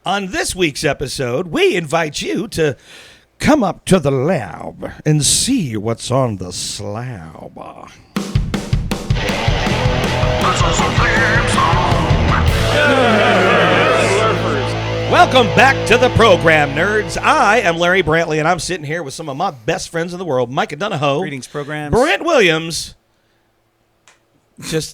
On this week's episode, we invite you to come up to the lab and see what's on the slab. Welcome back to the program, nerds. I am Larry Brantley, and I'm sitting here with some of my best friends in the world, Micah Donahoe. Greetings, programs. Brent Williams.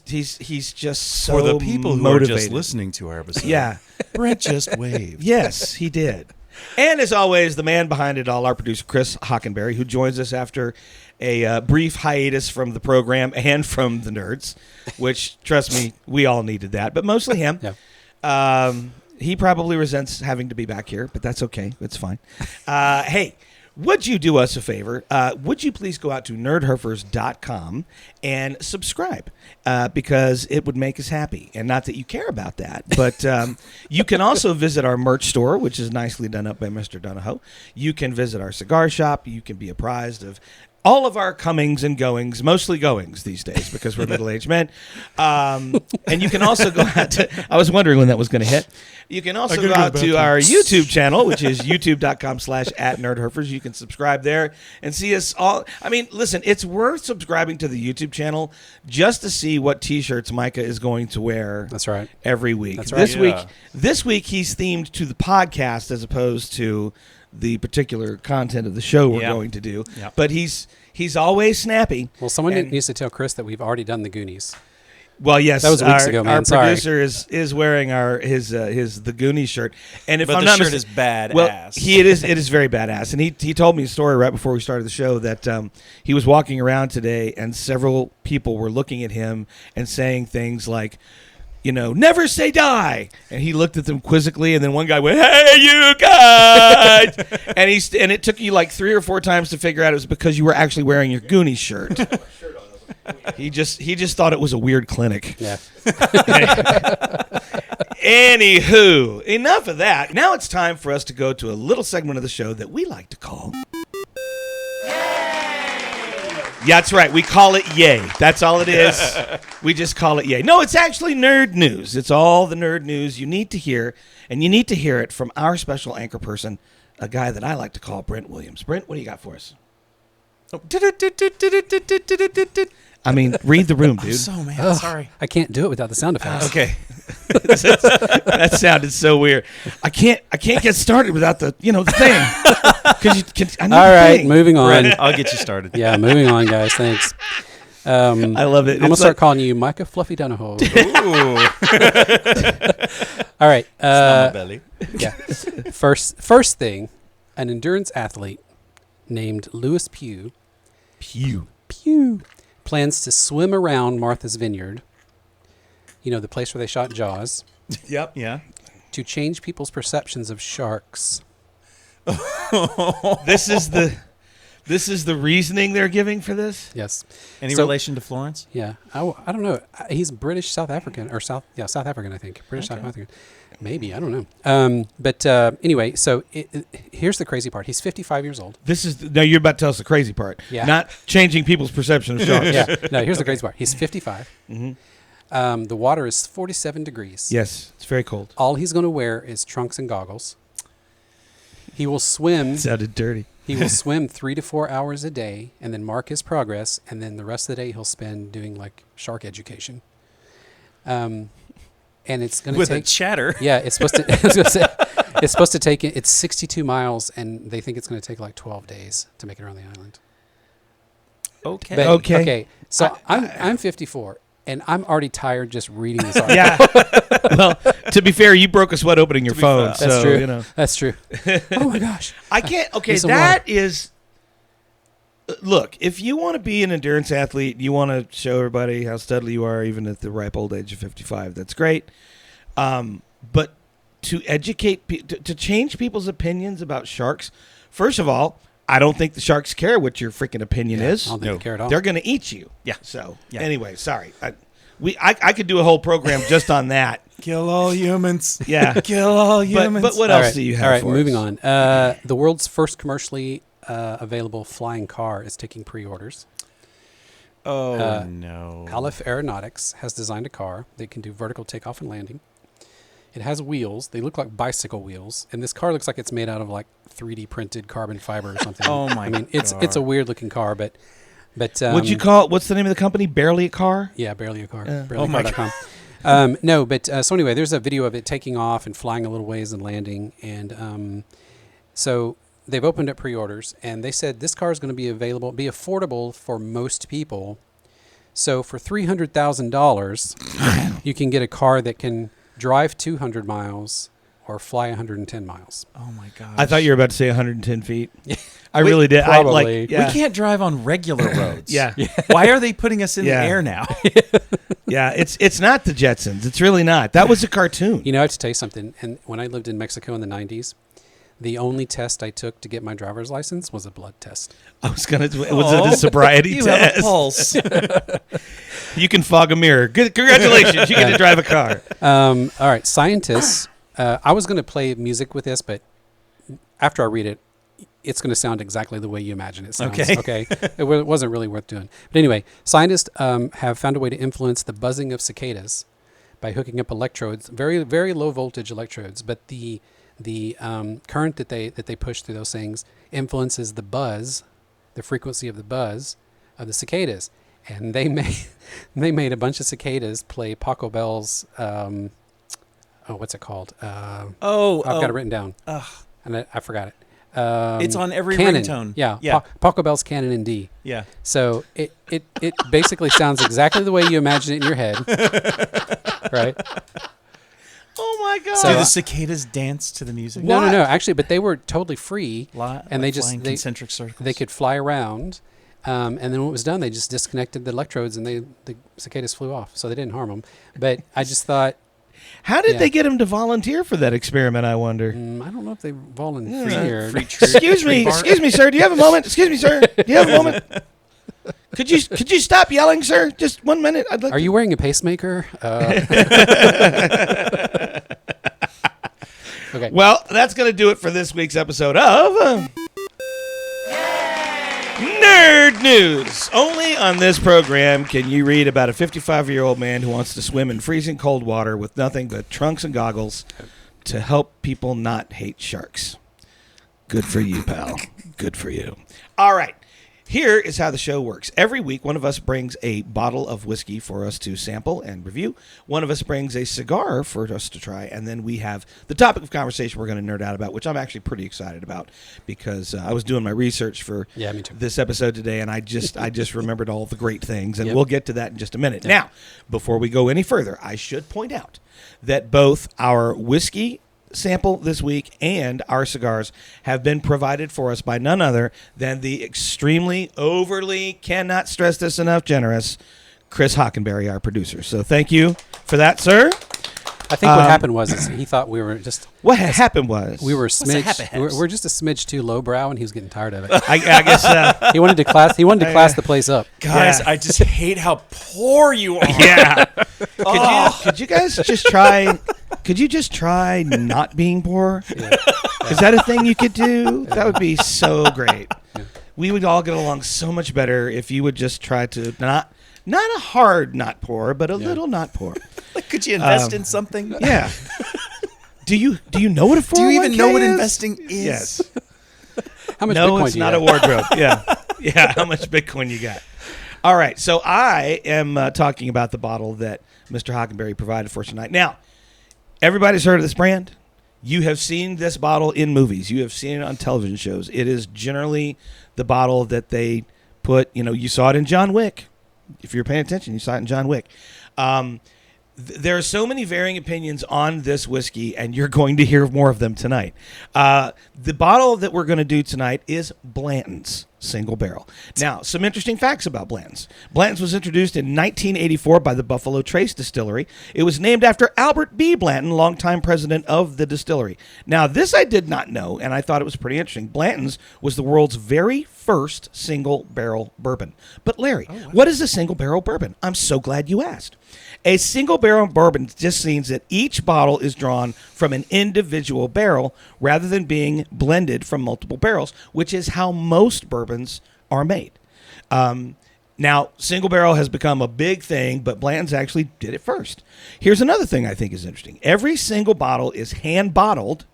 He's just so For the people who motivated. are just listening to our episode. Yeah. Brent just waved. Yes, he did. And as always, the man behind it all, our producer, Chris Hockenberry, who joins us after a brief hiatus from the program and from the nerds, which, trust me, we all needed that, but mostly him. Yeah. He probably resents having to be back here, but that's okay. It's fine. Hey, would you do us a favor? Would you please go out to nerdherfers.com and subscribe because it would make us happy. And not that you care about that, but you can also visit our merch store, which is nicely done up by Mr. Donahoe. You can visit our cigar shop. You can be apprised of all of our comings and goings, mostly goings these days because we're middle-aged men. And you can also go out to, I was wondering when that was going to hit. You can also go out to our YouTube channel, which is youtube.com/@nerdherfers. You can subscribe there and see us all. I mean, listen, it's worth subscribing to the YouTube channel just to see what T-shirts Micah is going to wear. That's right. Every week. That's right. This week he's themed to the podcast as opposed to the particular content of the show we're going to do. Yep. But he's always snappy. Well, someone needs to tell Chris that we've already done the Goonies. Well, yes, that was weeks ago, man. Our producer is wearing his The Goonies shirt, and if but I'm the not shirt is badass. Well, it is very badass, and he told me a story right before we started the show that he was walking around today, and several people were looking at him and saying things like, you know, never say die. And he looked at them quizzically, and then one guy went, "Hey, you guys!" and it took you like 3 or 4 times to figure out it was because you were actually wearing your Goonies shirt. He just thought it was a weird clinic. Yeah. Anywho, enough of that. Now it's time for us to go to a little segment of the show that we like to call Yeah, that's right. We call it Yay. That's all it is. We just call it Yay. No, it's actually nerd news. It's all the nerd news you need to hear, and you need to hear it from our special anchor person, a guy that I like to call Brent Williams. Brent, what do you got for us? I mean, read the room, dude. Sorry. I can't do it without the sound effects. Okay. That sounded so weird. I can't get started without the thing. All right, moving on. Brent, I'll get you started. Yeah, moving on, guys. Thanks. I love it. I'm going to start calling you Micah Fluffy Donahoe. Ooh. All right. It's not my belly. Yeah. First thing, an endurance athlete named Lewis Pugh plans to swim around Martha's Vineyard, the place where they shot Jaws, Yep. Yeah. to change people's perceptions of sharks. This is the reasoning they're giving for this? Yes. Any relation to Florence? Yeah. I don't know. He's British South African, or South African, I think. British South African. Maybe. I don't know. But anyway, so here's the crazy part. He's 55 years old. Now you're about to tell us the crazy part. Yeah. Not changing people's perception of sharks. Yeah. No, here's the crazy part. He's 55. Mm-hmm. The water is 47 degrees. Yes, it's very cold. All he's going to wear is trunks and goggles. He will swim. Sounded dirty. He will swim 3 to 4 hours a day and then mark his progress. And then the rest of the day he'll spend doing like shark education. And it's going to take with a chatter. Yeah, it's supposed to. I was gonna say, it's supposed to take. It's 62 miles, and they think it's going to take like 12 days to make it around the island. Okay. But, Okay. So I'm 54, and I'm already tired just reading this article. Yeah. Well, to be fair, you broke a sweat opening your phone. That's So, true. That's true. Oh my gosh. I can't. Okay, Need some that water. is. Look, if you want to be an endurance athlete, you want to show everybody how studly you are, even at the ripe old age of 55. That's great. But to educate, to change people's opinions about sharks, first of all, I don't think the sharks care what your freaking opinion is. I don't think they care at all. They're going to eat you. Yeah. So Yeah. anyway, sorry. I could do a whole program just on that. Kill all humans. Yeah. Kill all humans. But what All else right. do you have? All right, for moving us? on. The world's first commercially available flying car is taking pre-orders. Oh, no. Aleph Aeronautics has designed a car that can do vertical takeoff and landing. It has wheels. They look like bicycle wheels, and this car looks like it's made out of like 3D printed carbon fiber or something. Oh my! I mean, it's a weird looking car, but what'd you call it? What's the name of the company? Barely a Car? Yeah, barely a car. Oh my God. No, but so anyway, there's a video of it taking off and flying a little ways and landing, and so they've opened up pre-orders, and they said this car is going to be affordable for most people. So for $300,000, you can get a car that can drive 200 miles or fly 110 miles. Oh my God! I thought you were about to say 110 feet. I really did. Probably. We can't drive on regular roads. Yeah. Why are they putting us in the Yeah. air now? Yeah, it's not the Jetsons. It's really not. That was a cartoon. You know, I have to tell you something. And when I lived in Mexico in the 90s, the only test I took to get my driver's license was a blood test. I was gonna. Was it a sobriety You test? have a pulse. You can fog a mirror. Good. Congratulations. You get to drive a car. All right, scientists. I was going to play music with this, but after I read it, it's going to sound exactly the way you imagine it sounds. Okay. It wasn't really worth doing. But anyway, scientists have found a way to influence the buzzing of cicadas by hooking up electrodes, very, very low voltage electrodes. But the current that they push through those things influences the buzz, the frequency of the buzz of the cicadas. And they made a bunch of cicadas play Paco Bell's what's it called? I've got it written down, and I forgot it. It's on every Canon. ringtone. Yeah. Paco Bell's Canon in D. Yeah. So it basically sounds exactly the way you imagine it in your head, right? Oh my God. So, Do the cicadas dance to the music? No. Actually, but they were totally free, and they flying they concentric circles. they could fly around. And then when it was done, they just disconnected the electrodes, and the cicadas flew off. So they didn't harm them. But I just thought, how did they get him to volunteer for that experiment? I wonder. I don't know if they volunteered. Excuse me, sir. Do you have a moment? Excuse me, sir. Do you have a moment? Could you stop yelling, sir? Just 1 minute. I'd like. Are you wearing a pacemaker? Okay. Well, that's going to do it for this week's episode of Nerd News. Only on this program can you read about a 55-year-old man who wants to swim in freezing cold water with nothing but trunks and goggles to help people not hate sharks. Good for you, pal. Good for you. All right. Here is how the show works. Every week, one of us brings a bottle of whiskey for us to sample and review. One of us brings a cigar for us to try, and then we have the topic of conversation we're going to nerd out about, which I'm actually pretty excited about because I was doing my research for me too. this episode today, and I just remembered all the great things, and Yep. we'll get to that in just a minute. Now, before we go any further, I should point out that both our whiskey sample this week and our cigars have been provided for us by none other than the extremely overly, cannot stress this enough, generous Chris Hockenberry, our producer. So thank you for that, sir. I think what happened was is he thought we were just What happened was we were a that smidge happen? we're just a smidge too lowbrow, and he was getting tired of it. I guess He wanted to class the place up. Guys, Yeah. I just hate how poor you are. yeah. Could you guys just try? Could you just try not being poor? Yeah. Is that a thing you could do? That would be so great. We would all get along so much better if you would just try to not a hard not poor, but a little not poor. Like, could you invest in something? Yeah. Do you know what a 401k Do you even know what is? investing is? Yes. How much No, Bitcoin it's do you not have? a wardrobe. Yeah. How much Bitcoin you got? All right. So I am talking about the bottle that Mr. Hockenberry provided for us tonight. Now, everybody's heard of this brand. You have seen this bottle in movies. You have seen it on television shows. It is generally the bottle that they put, you saw it in John Wick. If you're paying attention, you saw it in John Wick. There are so many varying opinions on this whiskey, and you're going to hear more of them tonight. The bottle that we're going to do tonight is Blanton's Single Barrel. Now, some interesting facts about Blanton's. Blanton's was introduced in 1984 by the Buffalo Trace Distillery. It was named after Albert B. Blanton, longtime president of the distillery. Now, this I did not know, and I thought it was pretty interesting. Blanton's was the world's very first single barrel bourbon. But Larry, what is a single barrel bourbon? I'm so glad you asked. A single barrel bourbon just means that each bottle is drawn from an individual barrel rather than being blended from multiple barrels, which is how most bourbons are made. Now, single barrel has become a big thing, but Blanton's actually did it first. Here's another thing I think is interesting. Every single bottle is hand bottled,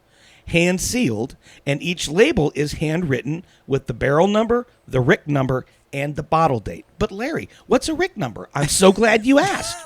hand sealed, and each label is handwritten with the barrel number, the Rick number, and the bottle date. But Larry, what's a Rick number? I'm so glad you asked.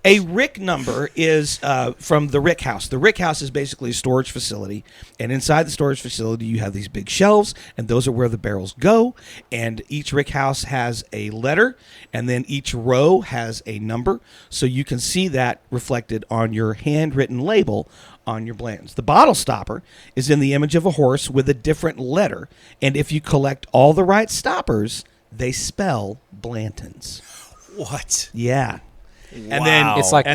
A Rick number is from the Rick House. The Rick House is basically a storage facility, and inside the storage facility you have these big shelves, and those are where the barrels go, and each Rick House has a letter, and then each row has a number, so you can see that reflected on your handwritten label on your Blantons. The bottle stopper is in the image of a horse with a different letter, and if you collect all the right stoppers, they spell Blantons. What? Yeah. And Wow. then It's like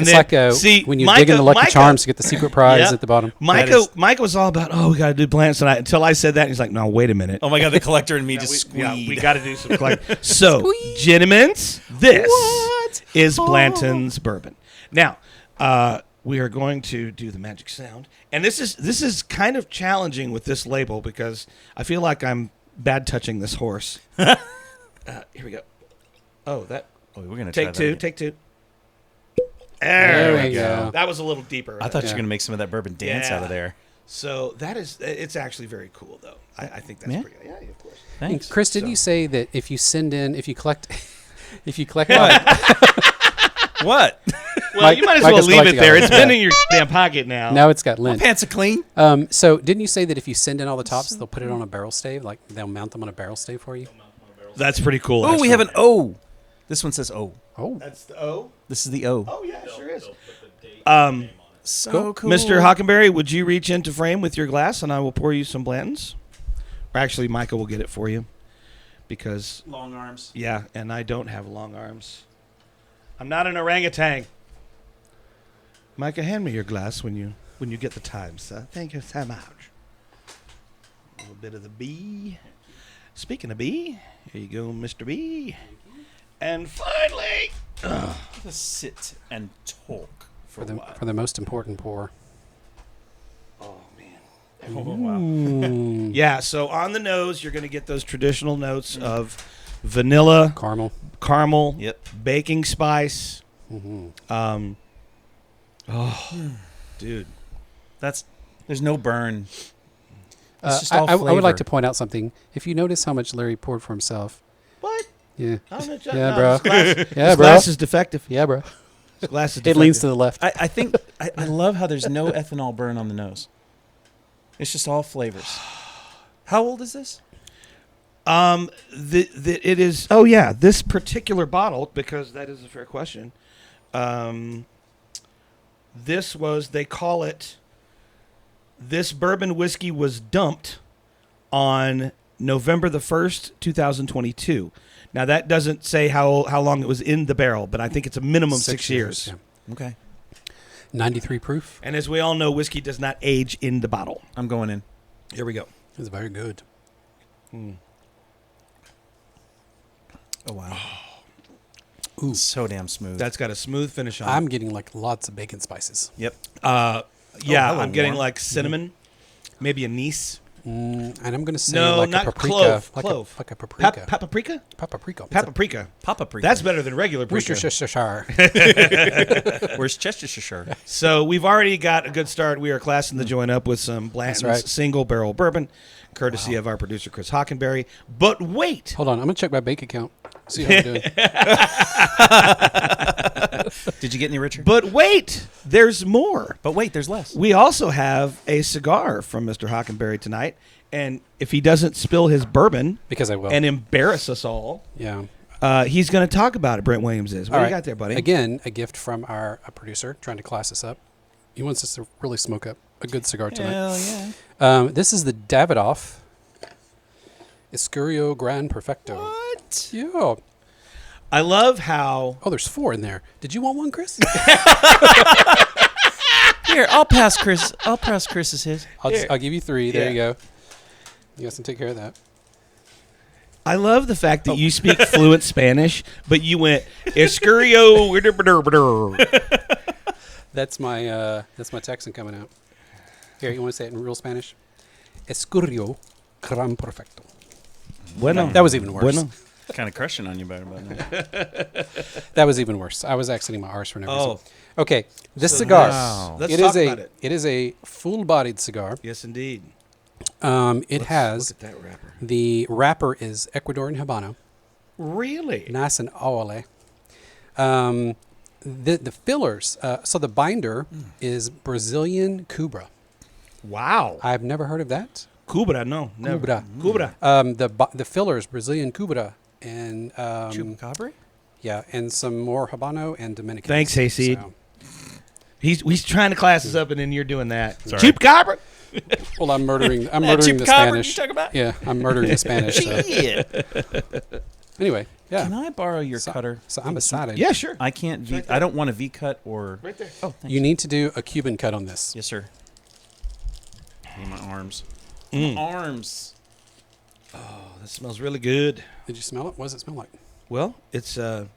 see, when you Micah, dig in the Lucky Micah- Charms to get the secret prize Yeah. at the bottom. Micah was all about, we got to do Blantons tonight. Until I said that, and he's like, no, wait a minute. Oh my God, the collector and me just we squeed. got to do some collect. So, gentlemen, this is Blanton's bourbon. Now, we are going to do the magic sound, and this is kind of challenging with this label because I feel like I'm bad touching this horse. Here we go. Oh, we're gonna Take try two. that. Take two. There There we we go. go. That was a little deeper. I thought you Yeah. were gonna make some of that bourbon dance out of there. So it's actually very cool, though. I think that's Yeah? pretty good. Yeah, of course. Thanks. Chris, did So- you say that if you collect, What? Well, Mike- you might as Mike well is leave it collecting there. items. It's been in your damn pocket now. now it's got My lint. pants are clean. So didn't you say that if you send in all the tops, they'll put it on a barrel stave? Like they'll mount them on a barrel stave for you? That's pretty cool. Oh, we actually. have an O. This one says O. Oh, That's the O. This is the O. Oh yeah, it sure is. So cool. Mr. Hockenberry, would you reach into frame with your glass, and I will pour you some Blantons? Or actually, Micah will get it for you, because Long arms. yeah, and I don't have long arms. I'm not an orangutan. Micah, hand me your glass when you get the time, sir. Thank you so much. A little bit of the B. Speaking of B, here you go, Mr. B. And finally, Let's sit and talk for for a while. the most important pour. oh man. Oh, wow. Yeah, so on the nose, you're going to get those traditional notes of vanilla, Caramel. Yep. baking spice. Mm-hmm. Dude. There's no burn. It's just I all would like flavor. to point out something. If you notice how much Larry poured for himself, What? yeah, I'm not Yeah, bro. This glass, yeah, this bro, glass is defective. yeah, bro. This glass is It defective. leans to the left. I think I love how there's no ethanol burn on the nose. It's just all flavors. How old is this? It is. Oh yeah, this particular bottle, because that is a fair question. This was. They call it. This bourbon whiskey was dumped on November the 1st, 2022. Now that doesn't say how long it was in the barrel, but I think it's a minimum 6 years. Yeah. Okay. 93 proof. And as we all know, whiskey does not age in the bottle. I'm going in. Here we go. It's very good. Oh wow. Ooh. So damn smooth. That's got a smooth finish on I'm getting like lots of bacon spices. Yep. it. Yeah, hello, I'm getting Warren. like cinnamon, maybe anise. And I'm going to say No, like not a paprika. clove. Like Clove. a paprika. Paprika? Paprika. Paprika. Paprika. That's better than regular paprika. Worcestershire. Where's Chestershire? So we've already got a good start. We are classing the joint up with some Blanton's right. single barrel bourbon, courtesy of our producer Chris Hockenberry. But wait, Hold on. I'm going to check my bank account. See how I'm doing. Did you get any richer? but wait, there's more. But wait, there's less. We also have a cigar from Mr. Hockenberry tonight, and if he doesn't spill his bourbon Because I will. and embarrass us all, yeah. he's going to talk about it. Brent Williams is. What All do right. you got there, buddy? Again, a gift from our producer trying to class us up. He wants us to really smoke up a good cigar tonight. Hell yeah. This is the Davidoff Escurio Gran Perfecto. What? Yeah. I love how Oh, there's 4 in there. Did you want one, Chris? Here, I'll pass Chris. I'll pass Chris's his. I'll give you 3. There Yeah. you go. You guys can take care of that. I love the fact that you speak fluent Spanish, but you went Escurio. That's my Texan coming out. Here, you want to say it in real Spanish? Escurio Gran Perfecto. Bueno. That was even worse. Bueno. Kind of crushing on you better about that. That was even worse. I was exiting my arse for no reason. Oh. Okay, this So cigar. Wow. Let's It talk is about it. It is a full-bodied cigar. Yes, indeed. It has Look at that wrapper. the wrapper is Ecuadorian Habano, Really? nice and ole. The fillers. So the binder is Brazilian Cubra. Wow. I've never heard of that. Cubra, no. Never. Cubra. Cubra. The fillers Brazilian Cubra and Chupacabra? yeah, and some more Habano and Dominican. Thanks, Hayseed. He's trying to class us up, and then you're doing that. Sorry. Cheap cobra. Well, I'm murdering the Chupacabra you Spanish. talking about? Yeah, I'm murdering the Spanish. So. Yeah. Anyway, yeah. Can I borrow your So- cutter? So I'm excited. Yeah, sure. I can't V. right there. I don't want a V cut or. Right there. Oh, thanks. You need to do a Cuban cut on this. Yes, sir. Need my arms. Mm. Arms. Oh, that smells really good. Did you smell it? What does it smell like? Well, it's Oh,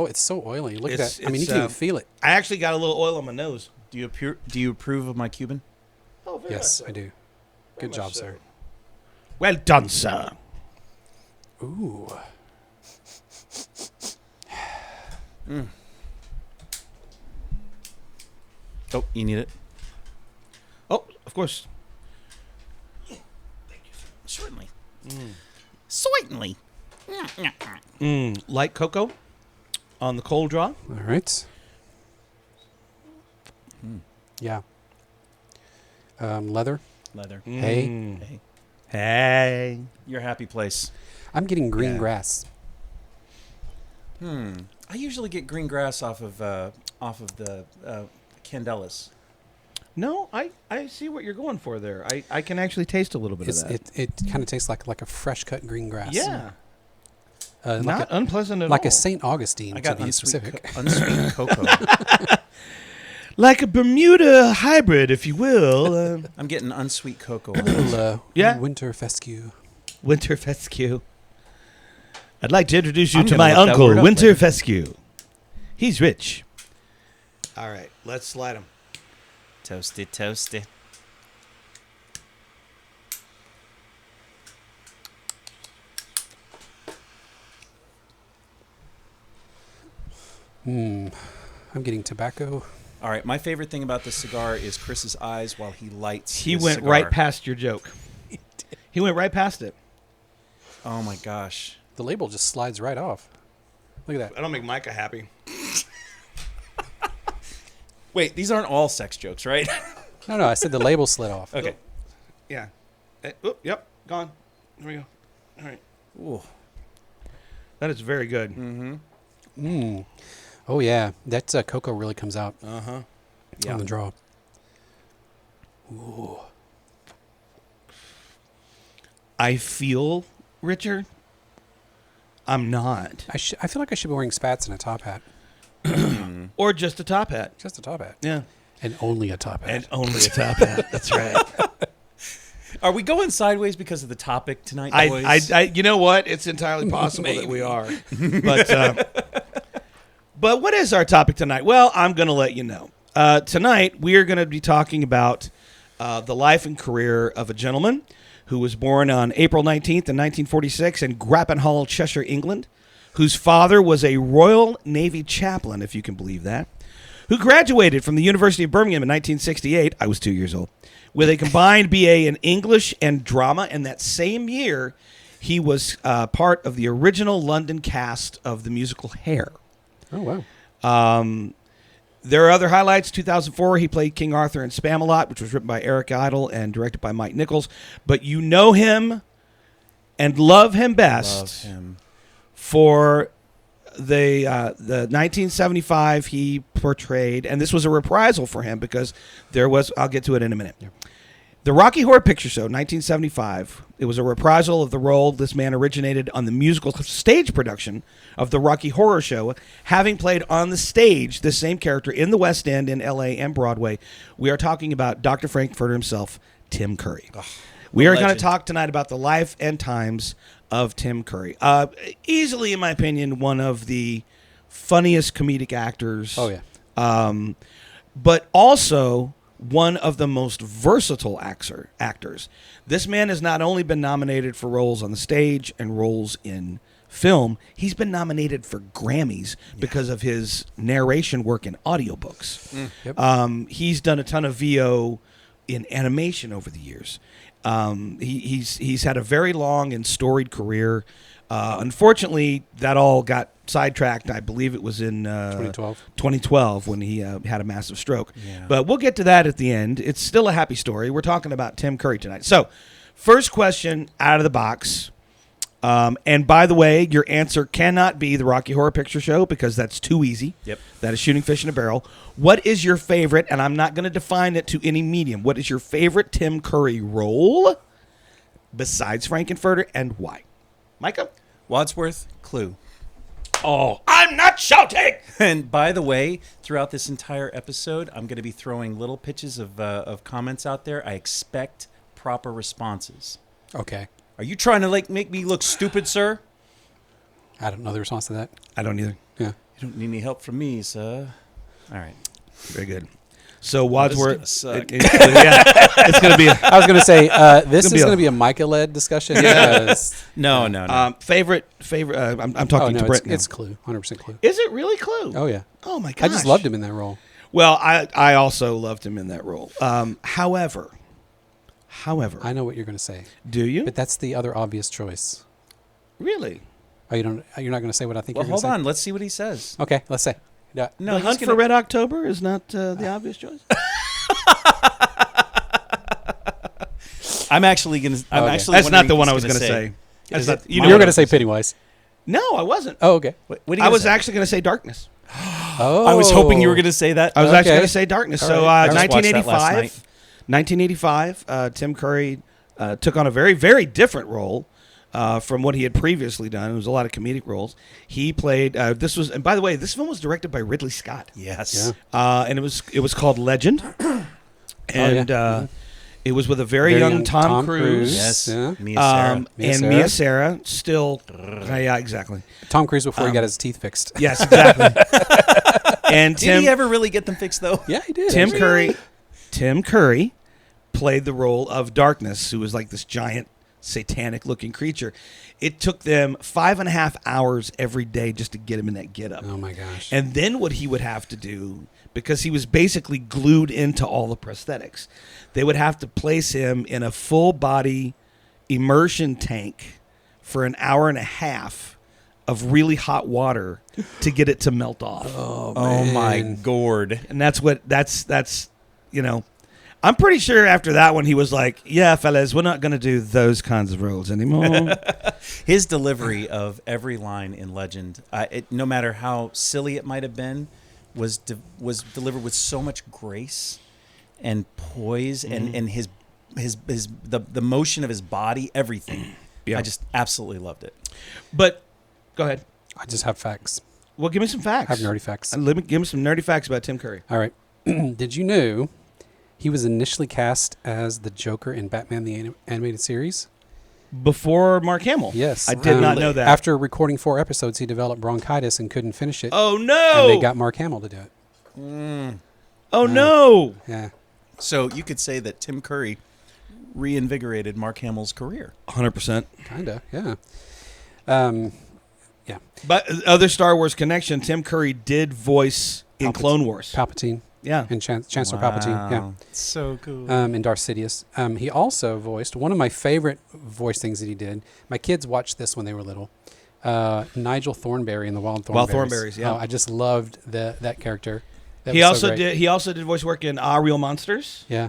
it's so oily. Look at It's- that. I mean, you it's, can even feel it. I actually got a little oil on my nose. Do you approve of my Cuban? Oh, very Yes, much so. I do. Very Good much job, so. sir. Well done, sir. Ooh. Oh, you need it. Oh, of course. Certainly. Certainly. Light cocoa on the cold draw. All right. Yeah. Leather. Leather. Hey. Hey. Hey. Your happy place. I'm getting green Yeah. grass. I usually get green grass off of the Candelas. No, I see what you're going for there. I can actually taste a little bit of that. It kind of tastes like a fresh cut green grass. Yeah. Like Not unpleasant at like all. a St. Augustine, I to got be unsweet, specific. unsweet cocoa. Like a Bermuda hybrid, if you will. I'm getting unsweet cocoa. Little, Yeah. winter fescue. Winter Fescue. I'd like to introduce you I'm to gonna my look that uncle, word up Winter later. Fescue. He's rich. All right, let's slide him. Toasty, toasty. I'm getting tobacco. All right, my favorite thing about this cigar is Chris's eyes while he lights. He his went cigar. right past your joke. He went right past it. Oh my gosh! The label just slides right off. Look at that. That'll make Micah happy. Wait, these aren't all sex jokes, right? No, I said the label slid off. Okay. Yeah. Yep, gone. There we go. All right. Ooh. That is very good. Oh yeah, that cocoa really comes out Uh-huh. Yeah. on the draw. I feel, Richard, I'm not. I feel like I should be wearing spats and a top hat. Or just a top hat. Just a top hat. Yeah. And only a top hat. And only a top hat. That's right. Are we going sideways because of the topic tonight, boys? I you know what? It's entirely possible that we are. But what is our topic tonight? Well, I'm going to let you know. Tonight, we are going to be talking about the life and career of a gentleman who was born on April 19th in 1946 in Grappenhall, Cheshire, England, whose father was a Royal Navy chaplain, if you can believe that, who graduated from the University of Birmingham in 1968. I was 2 years old. With a combined BA in English and drama. And that same year, he was part of the original London cast of the musical Hair. Oh wow. There are other highlights. 2004, he played King Arthur in Spamalot, which was written by Eric Idle and directed by Mike Nichols. But you know him and love him best Love him. for the 1975 he portrayed, and this was a reprisal for him because there was, I'll get to it in a minute. Yep. The Rocky Horror Picture Show, 1975. It was a reprisal of the role this man originated on the musical stage production of the Rocky Horror Show, having played on the stage the same character in the West End, in L.A., and Broadway. We are talking about Dr. Frank-N-Furter himself, Tim Curry. We are going to legend. talk tonight about the life and times of Tim Curry. Easily, in my opinion, one of the funniest comedic actors. Oh yeah. But also one of the most versatile actors. This man has not only been nominated for roles on the stage and roles in film, he's been nominated for Grammys because of his narration work in audiobooks. Yep. He's done a ton of VO in animation over the years. He's had a very long and storied career. Unfortunately, that all got sidetracked. I believe it was in 2012 when he had a massive stroke. Yeah. But we'll get to that at the end. It's still a happy story. We're talking about Tim Curry tonight. So, first question out of the box. And by the way, your answer cannot be the Rocky Horror Picture Show because that's too easy. Yep. That is shooting fish in a barrel. What is your favorite, and I'm not going to define it to any medium, what is your favorite Tim Curry role besides Frank-N-Furter and why? Micah? Wadsworth, Clue. Oh, I'm not shouting! And by the way, throughout this entire episode, I'm going to be throwing little pitches of comments out there. I expect proper responses. Okay. Are you trying to make me look stupid, sir? I don't know the response to that. I don't either. Yeah. You don't need any help from me, sir. All right. Very good. So Wadsworth, This is gonna suck. It's going to be I was going to say this is be going a- to be a Micah-led discussion. because- No. favorite. I'm oh talking no, to Brett now. it's Clue, 100% Clue. Is it really Clue? Oh yeah. Oh my gosh! I just loved him in that role. Well, I also loved him in that role. However, I know what you're going to say, do you but that's the other obvious choice. really? Oh, you're not going to say what I think Well, you're going hold to say. on. Let's see what he says. Okay, let's say. Yeah. No, The he's Hunt gonna- for Red October is not the obvious choice. I'm actually going to. I'm Okay. actually. That's not wondering the if one he's I was going to gonna say. That's Is not, it you You know were what going I to say was Pennywise. No, I wasn't. Oh, okay. What are you I gonna was say? actually going to say Darkness. Oh. I was hoping you were going to say that. I was Okay. actually going to say Darkness. All So right. I just watched that last 1985, Tim Curry took on a very, very different role from what he had previously done. It was a lot of comedic roles. He played. And by the way, this film was directed by Ridley Scott. Yes. Yeah. And it was called Legend, and yeah. it was with a very young Tom Cruise. Yes. Yeah. Mia Sarah. And Mia Sarah still. Yeah, exactly. Tom Cruise before he got his teeth fixed. Yes, exactly. And Did he ever really get them fixed though? Yeah, he did. Tim Curry played the role of Darkness, who was like this giant satanic-looking creature. It took them 5.5 hours every day just to get him in that get-up. Oh my gosh. And then what he would have to do, because he was basically glued into all the prosthetics, they would have to place him in a full-body immersion tank for an hour and a half of really hot water to get it to melt off. Oh my gourd. And that's I'm pretty sure after that one he was like, yeah, fellas, we're not going to do those kinds of roles anymore. His delivery of every line in Legend, no matter how silly it might have been, was delivered with so much grace and poise and the motion of his body, everything. Yeah. I just absolutely loved it. But go ahead. I just have facts. Well, give me some facts. I have nerdy facts. Give me some nerdy facts about Tim Curry. All right. Did you know he was initially cast as the Joker in Batman the Animated Series? Before Mark Hamill. Yes. I did not know that. After recording 4 episodes, he developed bronchitis and couldn't finish it. Oh, no. And they got Mark Hamill to do it. Oh, no. Yeah. So you could say that Tim Curry reinvigorated Mark Hamill's career. 100%. Kind of, yeah. Yeah. But other Star Wars connection, Tim Curry did voice in Palpatine. Clone Wars. Palpatine Yeah. and Chancellor Palpatine. Yeah. So cool. In Darth Sidious. He also voiced one of my favorite voice things that he did. My kids watched this when they were little. Nigel Thornberry in the Wild Thornberries. Wild Thornberries, yeah. Oh, I just loved that character. That He was also so great. did. He also did voice work in Real Monsters. Yeah.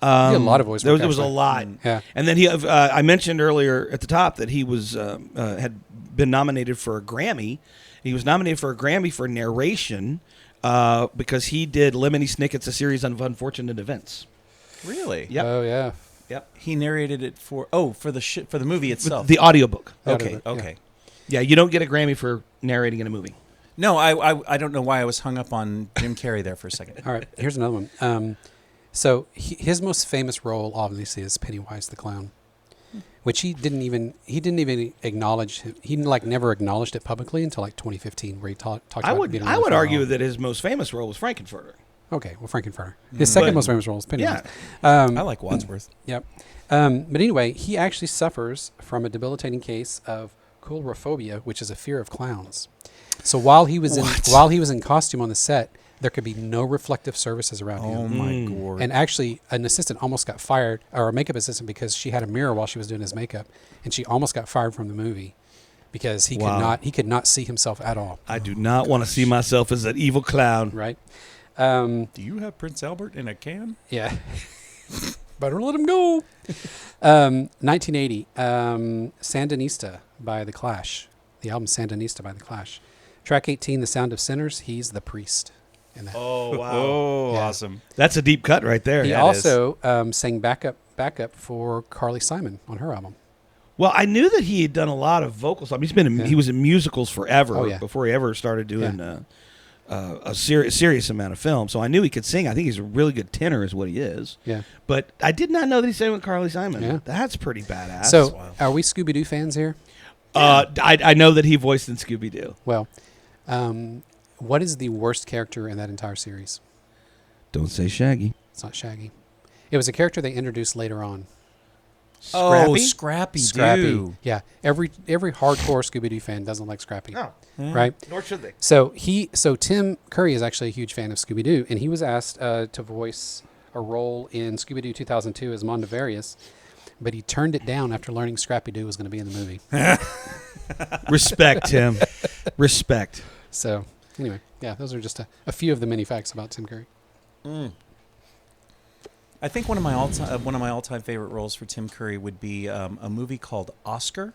He did a lot of voice work. There was a actually. lot. Yeah. And then I mentioned earlier at the top that he was had been nominated for a Grammy. He was nominated for a Grammy for narration because he did Lemony Snicket's A Series of Unfortunate Events. Really? Yep. Oh yeah. Yep. He narrated it for the movie itself. The audiobook. Okay. Yeah. Okay. Yeah, you don't get a Grammy for narrating in a movie. No, I don't know why I was hung up on Jim Carrey there for a second. All right. Here's another one. So his most famous role, obviously, is Pennywise the Clown, which he didn't even acknowledge. He never acknowledged it publicly until like 2015, where he talked about it being a I really would fun argue role. that his most famous role was Frank-N-Furter. Okay, well, Frank-N-Furter. His second most famous role is Pennywise. Yeah. I like Wadsworth. Yep. But anyway, he actually suffers from a debilitating case of coulrophobia, which is a fear of clowns. So while he was in costume on the set, there could be no reflective surfaces around him. Oh my god! And actually, an assistant almost got fired, or a makeup assistant, because she had a mirror while she was doing his makeup, and she almost got fired from the movie because he could not see himself at all. I do not want to see myself as that evil clown. Right? Do you have Prince Albert in a can? Yeah. Better let him go. 1980, Sandinista by The Clash. The album Sandinista by The Clash. Track 18, The Sound of Sinners. He's the priest in that. Oh wow! Oh, Yeah. awesome! That's a deep cut right there. He Yeah. also sang backup for Carly Simon on her album. Well, I knew that he had done a lot of vocals. I mean, he was in musicals forever before he ever started doing a serious amount of film. So I knew he could sing. I think he's a really good tenor, is what he is. Yeah. But I did not know that he sang with Carly Simon. Yeah. That's pretty badass. So, are we Scooby-Doo fans here? I know that he voiced in Scooby-Doo. Well, what is the worst character in that entire series? Don't say Shaggy. It's not Shaggy. It was a character they introduced later on. Oh, Scrappy. Scrappy. Yeah. Every hardcore Scooby-Doo fan doesn't like Scrappy. No. Right? Nor should they. So Tim Curry is actually a huge fan of Scooby-Doo, and he was asked to voice a role in Scooby-Doo 2002 as Mondavarius, but he turned it down after learning Scrappy-Doo was going to be in the movie. Respect, Tim. Respect. So anyway, yeah, those are just a few of the many facts about Tim Curry. I think one of my all-time favorite roles for Tim Curry would be a movie called Oscar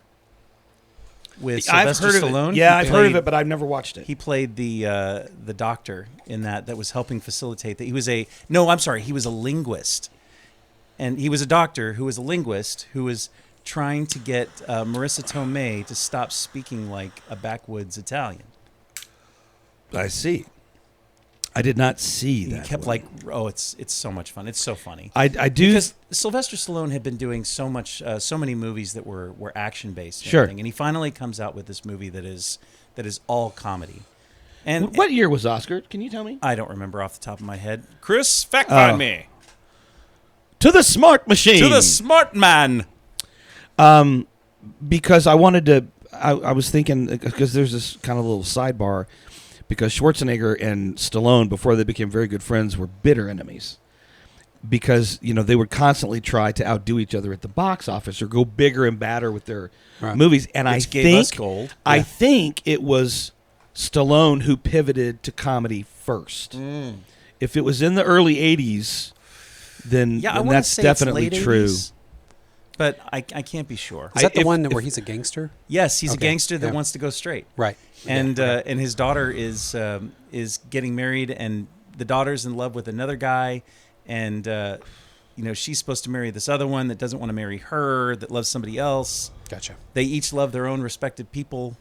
with Sylvester Stallone. Yeah, I've heard of it, but I've never watched it. He played the doctor in that was helping facilitate that. He was a linguist, and he was a doctor who was a linguist who was trying to get Marissa Tomei to stop speaking like a backwoods Italian. I see. I did not see that. He kept it's so much fun. It's so funny. I do, because Sylvester Stallone had been doing so many movies that were action based. Sure. And he finally comes out with this movie that is all comedy. And what year was Oscar? Can you tell me? I don't remember off the top of my head. Chris, fact find me. To the smart machine. To the smart man. Because I wanted to. I was thinking, because there's this kind of little sidebar. Because Schwarzenegger and Stallone, before they became very good friends, were bitter enemies. Because, they would constantly try to outdo each other at the box office or go bigger and badder with their movies. And Which gave us gold. I think it was Stallone who pivoted to comedy first. If it was in the early 80s, then that's definitely true. 80s, but I can't be sure. Is that the one where he's a gangster? Yes, he's a gangster that wants to go straight. Right. And and his daughter is getting married, and the daughter's in love with another guy, and she's supposed to marry this other one that doesn't want to marry her, that loves somebody else. Gotcha. They each love their own respective people.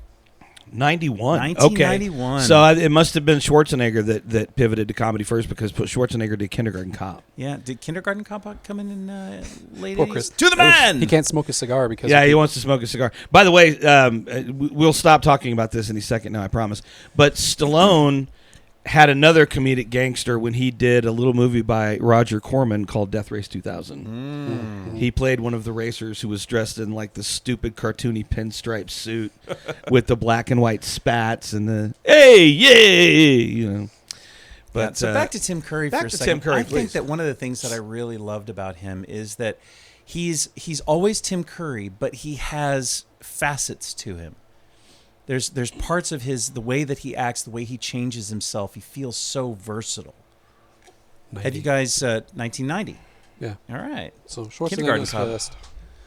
91. 1991. Okay. So it must have been Schwarzenegger that pivoted to comedy first, because Schwarzenegger did Kindergarten Cop. Yeah. Did Kindergarten Cop come in late Poor 80s? Chris. To the man! He can't smoke a cigar because... Yeah, he wants to smoke a cigar. By the way, we'll stop talking about this any second now, I promise. But Stallone had another comedic gangster when he did a little movie by Roger Corman called Death Race 2000. He played one of the racers who was dressed in like the stupid cartoony pinstripe suit with the black and white spats and the hey, yay, But so back to Tim Curry for a second. Tim Curry, I think please. that one of the things that I really loved about him is that he's always Tim Curry, but he has facets to him. There's parts of the way that he acts, the way he changes himself. He feels so versatile. 90. Have you guys 1990? Yeah. All right. So Schwarzenegger Kindergarten was Cop. first.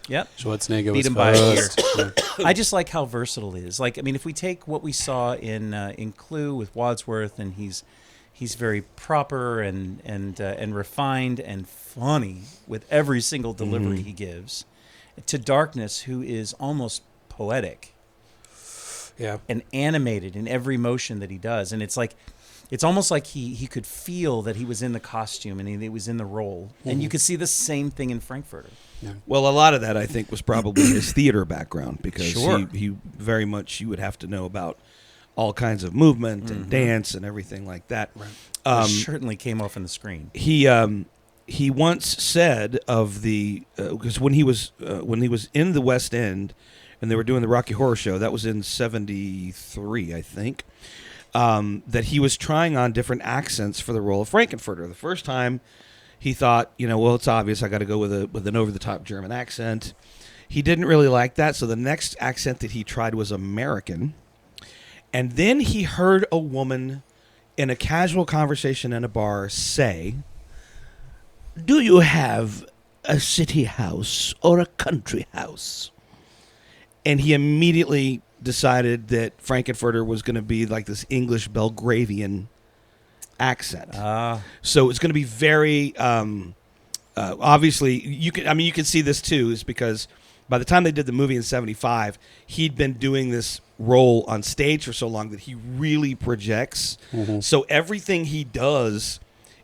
Yep. Schwarzenegger Beat was him by a year. first. I just like how versatile he is. Like, I mean, if we take what we saw in Clue with Wadsworth, and he's very proper and refined and funny with every single delivery he gives, to Darkness, who is almost poetic. Yeah. And animated in every motion that he does. And it's almost like he could feel that he was in the costume and he was in the role. And you could see the same thing in Frank-N-Furter. Yeah. Well, a lot of that, I think, was probably his theater background, because Sure. he very much, you would have to know about all kinds of movement and dance and everything like that. Right. Which certainly came off on the screen. He once said of because when he was in the West End and they were doing the Rocky Horror Show. That was in '73, I think. That he was trying on different accents for the role of Frank-N-Furter. The first time, he thought, well, it's obvious I got to go with an over-the-top German accent. He didn't really like that, so the next accent that he tried was American. And then he heard a woman in a casual conversation in a bar say, "Do you have a city house or a country house?" And he immediately decided that Frank-N-Furter was going to be like this English Belgravian accent. So it's going to be very obviously you can see this too, is because by the time they did the movie in '75, he'd been doing this role on stage for so long that he really projects. Mm-hmm. So everything he does,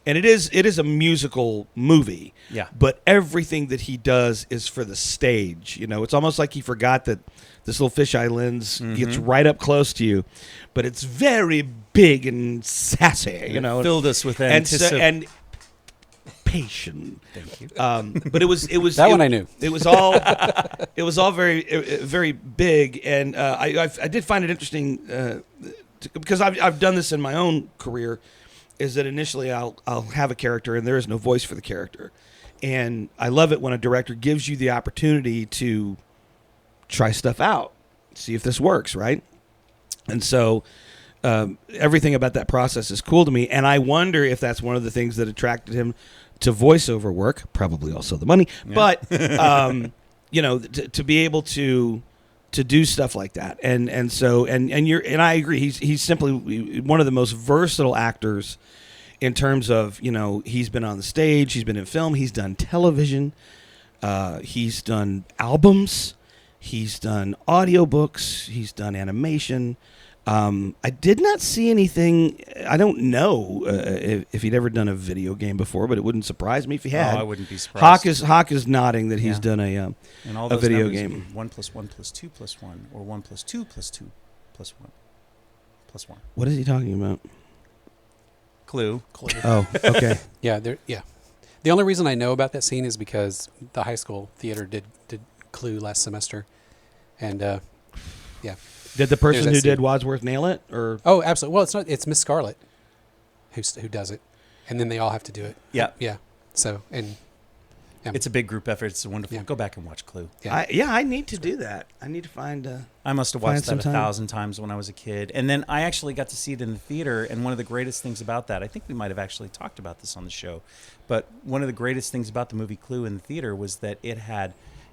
and it is a musical movie, Yeah. but everything that he does is for the stage. It's almost like he forgot that this little fisheye lens gets right up close to you, but it's very big and sassy. It filled us with and anticipation. Thank you. But it was That one I knew. It was all very very big, and I did find it interesting because I've done this in my own career. Is that initially I'll have a character and there is no voice for the character, and I love it when a director gives you the opportunity to try stuff out, see if this works, right? And so everything about that process is cool to me, and I wonder if that's one of the things that attracted him to voiceover work. Probably also the money, but to be able to do stuff like that, and I agree. He's simply one of the most versatile actors in terms of he's been on the stage, he's been in film, he's done television, he's done albums. He's done audiobooks. He's done animation. I did not see anything. I don't know if he'd ever done a video game before, but it wouldn't surprise me if he had. I wouldn't be surprised. Hawk is nodding that he's done and all a those video numbers, game. 1 + 1 + 2 + 1, or 1 + 2 + 2 + 1 + 1. What is he talking about? Clue. Oh, okay. Yeah, the only reason I know about that scene is because the high school theater did Clue last semester, and yeah. Did the person There's who that did scene. Wadsworth nail it, or Oh, absolutely. Well, it's Miss Scarlet who does it, and then they all have to do it. Yeah. Yeah. So It's a big group effort. It's wonderful. Yeah. Go back and watch Clue. yeah. I need to do that. I need to find. I must have Find watched some that time. 1,000 times when I was a kid. And then I actually got to see it in the theater. And one of the greatest things about that, I think we might have actually talked about this on the show, but one of the greatest things about the movie Clue in the theater was that it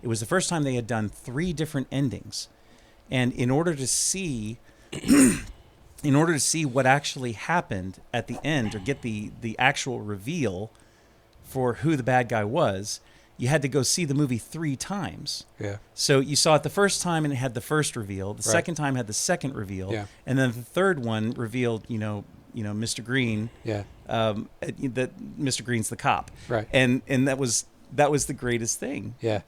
was the first time they had done 3 different endings. And in order to see what actually happened at the end, or get the actual reveal for who the bad guy was, you had to go see the movie 3 times. Yeah. So you saw it the first time and it had the first reveal. The second time had the second reveal. Yeah. And then the third one revealed, Mr. Green. Yeah. That Mr. Green's the cop. Right. And that was the greatest thing. Yeah.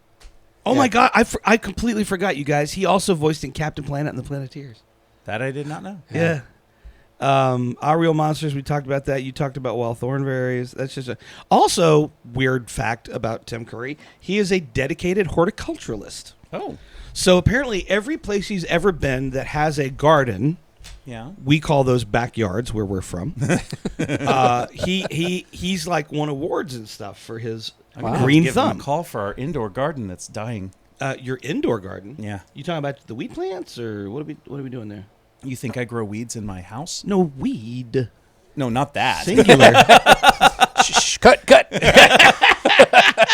Oh Yeah. my God! I completely forgot, you guys. He also voiced in Captain Planet and the Planeteers. That I did not know. Yeah. Our Real Monsters, we talked about that. You talked about Wild Thornberries. That's just also weird fact about Tim Curry. He is a dedicated horticulturalist. Oh. So apparently every place he's ever been that has a garden, Yeah. we call those backyards where we're from. He's like won awards and stuff for his I'm gonna have to green give him thumb. a call for our indoor garden that's dying. Your indoor garden. Yeah. You talking about the weed plants, or what are we doing there? You think I grow weeds in my house? No, weed. No, not that. Singular. Shh, cut. No,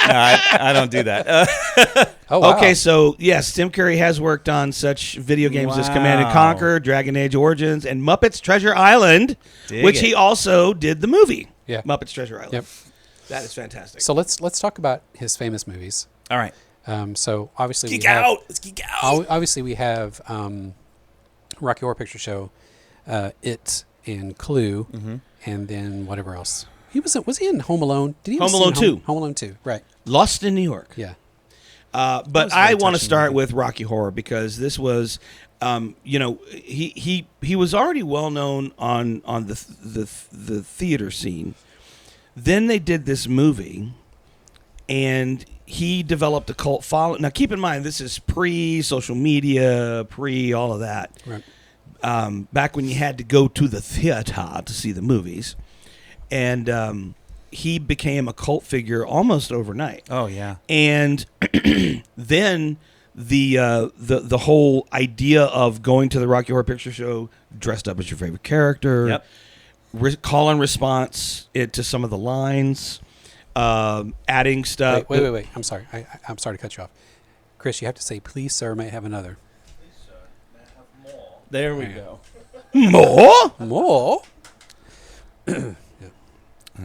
I don't do that. Oh, wow. Okay, so yes, Tim Curry has worked on such video games as Command and Wow. Conquer, Dragon Age Origins, and Muppet's Treasure Island, Dig which it. he also did the movie. Yeah. Muppet's Treasure Island. Yep. That is fantastic. So let's talk about his famous movies. All right. So obviously Geek we have, out. Let's geek out. obviously we have Rocky Horror Picture Show, It, and Clue, and then whatever else. Was he in Home Alone? Did he Home Alone 2. Home Alone 2, right? Lost in New York. Yeah. But was a I very want to touching start movie. with Rocky Horror because this was, he was already well known on the theater scene. Then they did this movie, and he developed a cult following. Now, keep in mind, this is pre-social media, pre-all of that. Right. Back when you had to go to the theater to see the movies. And he became a cult figure almost overnight. Oh, yeah. And then the whole idea of going to the Rocky Horror Picture Show dressed up as your favorite character, Yep. call and response to some of the lines, adding stuff. Wait. I'm sorry. I'm sorry to cut you off. Chris, you have to say, please, sir, may I have another? There we go. More? More?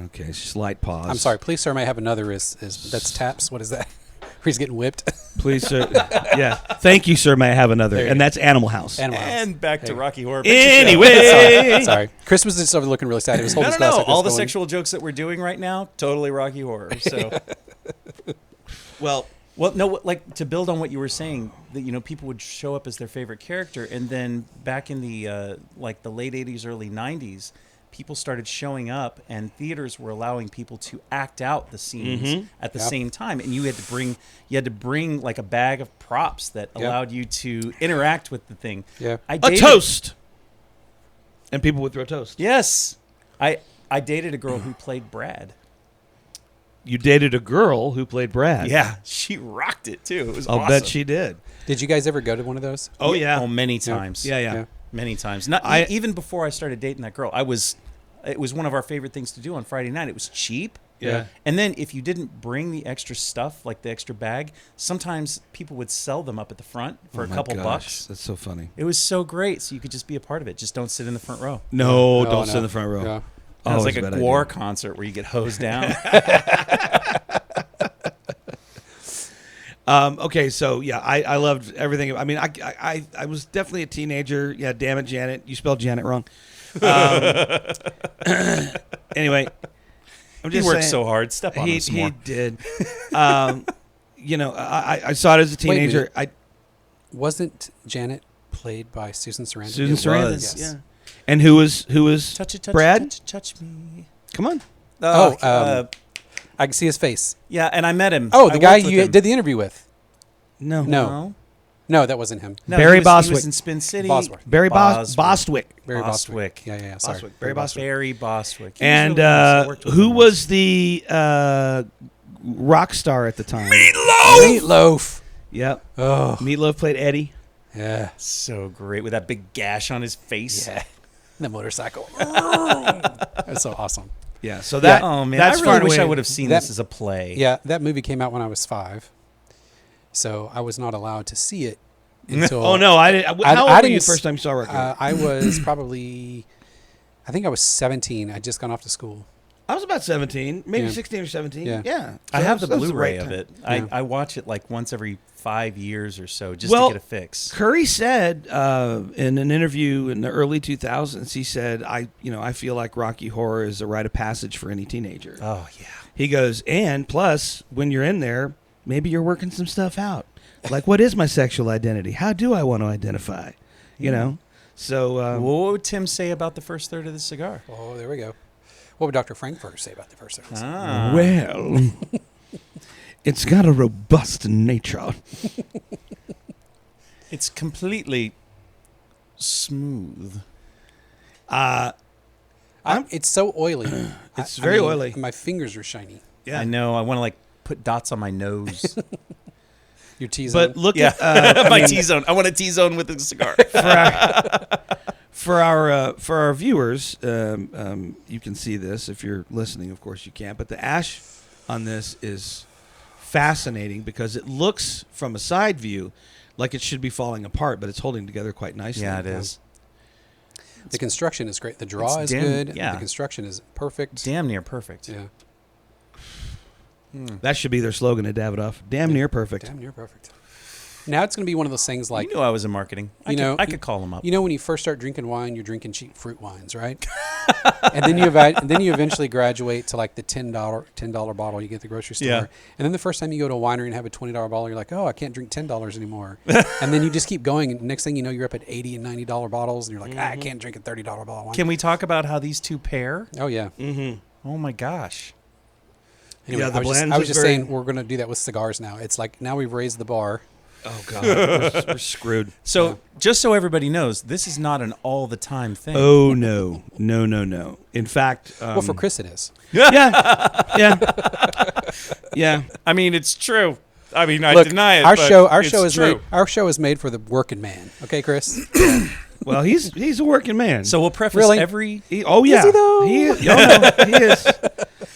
Okay, slight pause. I'm sorry. Please, sir, may I have another is that's taps. What is that? Where he's getting whipped. Please, sir. Yeah. Thank you, sir. May I have another? And that's Animal House. Animal House. And back to Rocky Horror Picture Show. Anyway. Sorry. Chris was just over looking really sad. He was holding his glass like this All the going, sexual jokes that we're doing right now, totally Rocky Horror. So, Well, no, like to build on what you were saying, that people would show up as their favorite character, and then back in the like the late '80s, early '90s, people started showing up, and theaters were allowing people to act out the scenes at the same time, and you had to bring like a bag of props that allowed you to interact with the thing. Yeah. a toast. And people would throw toast. Yes, I dated a girl who played Brad. You dated a girl who played Brad. Yeah, she rocked it too. It was I'll awesome. bet she did. Did you guys ever go to one of those? Oh, yeah. Oh, many times. Yeah. Many times. Even before I started dating that girl, it was one of our favorite things to do on Friday night. It was cheap. Yeah. And then if you didn't bring the extra stuff, like the extra bag, sometimes people would sell them up at the front for a couple bucks. That's so funny. It was so great. So you could just be a part of it. Just don't sit in the front row. No, No, don't no. sit in the front row. Yeah. It was Always like a a bad War idea. concert where you get hosed down. Okay, so yeah, I loved everything. I mean, I was definitely a teenager. Yeah, damn it, Janet, you spelled Janet wrong. Anyway, I'm He just worked saying, so hard. Step on him some he more. did. I saw it as a teenager. Wasn't Janet played by Susan Sarandon? Susan It Sarandon, was. yeah. And who was Touch it, touch Brad? it, touch me. Come on. I can see his face. Yeah, and I met him. Oh, I the guy worked with you him. did the interview with. No. No. No, that wasn't him. No, Barry he was Bostwick. in Spin City. Bosworth. Barry Boswick. Bostwick. Barry Bostwick. Bostwick. Yeah. Sorry. Bostwick. Barry Bostwick. Barry Bostwick. He was And really nice. I worked with who him was the rock star at the time? Meatloaf. Yep. Oh. Meatloaf played Eddie. Yeah. once. So great with that big gash on his face. Yeah. The motorcycle. That's so awesome. Yeah. So that. Oh man, that's I far really and wish I away- would have seen that- this as a play. Yeah, that movie came out when I was 5, so I was not allowed to see it until. Oh no! I didn't. How old I were you didn't the first time you saw Rocky? I was probably, I think I was 17. I'd just gone off to school. I was about 17, maybe Yeah. 16 or 17. Yeah. Yeah. I So have the that was Blu-ray right of time. it. Yeah. I watch it like once every 5 years or so just Well, to get a fix. Curry said in an interview in the early 2000s, he said, I feel like Rocky Horror is a rite of passage for any teenager. Oh yeah. He goes, and plus, when you're in there, maybe you're working some stuff out. Like, what is my sexual identity? How do I want to identify? You know? So, What would Tim say about the first third of the cigar? Oh, there we go. What would Dr. Frank-N-Furter say about the first service? Ah. well, it's got a robust nature. It's completely smooth. It's so oily. It's very oily. My fingers are shiny. Yeah. I know. I want to like put dots on my nose. Your T-zone. But look yeah, at my T-zone. I want a T-zone with a cigar. for our viewers, you can see this. If you're listening, of course you can't. But the ash on this is fascinating because it looks from a side view like it should be falling apart, but it's holding together quite nicely. Yeah, it is. the construction is great. The draw is damn- good. yeah. The construction is perfect. Damn near perfect. Yeah. That should be their slogan at Davidoff. Damn near perfect. Damn near perfect. Now it's going to be one of those things like, You knew I was in marketing. I could call them up. you know, when you first start drinking wine, you're drinking cheap fruit wines, right? and then you eventually graduate to like the $10 bottle you get at the grocery store. Yeah. And then the first time you go to a winery and have a $20 bottle, you're like, oh, I can't drink $10 anymore. And then you just keep going. And next thing you know, you're up at $80 and $90 bottles, and you're like, I can't drink a $30 bottle of wine. Can we talk about how these two pair? Oh yeah. Mm-hmm. Oh my gosh. Anyway, Yeah, the I was Blanton's is just very- saying we're going to do that with cigars now. It's like now we've raised the bar. Oh God, we're screwed. So just so everybody knows, this is not an all the time thing. Oh no. In fact, Well, for Chris it is. yeah. I mean, it's true. I mean, I Look, deny it. our but show it's true. our show is made for the working man. Okay, Chris. Well, he's a working man. So we'll preface Really? every. Oh yeah, Is he though? He is. Oh, no, he is.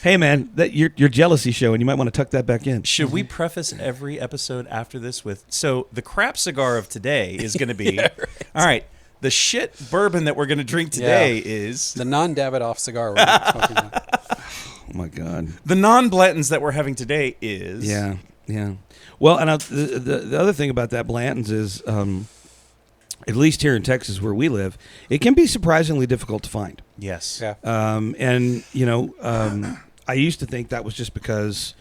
Hey man, that your jealousy show, and you might want to tuck that back in. Should we preface every episode after this with? So the crap cigar of today is going to be. All right. The shit bourbon that we're going to drink today is The non-Davidoff cigar. We're smoking now. Oh my God. the non-Blantons that we're having today is. Yeah. Well, and the other thing about that Blanton's is, at least here in Texas where we live, it can be surprisingly difficult to find. Yes. Yeah. And I used to think that was just because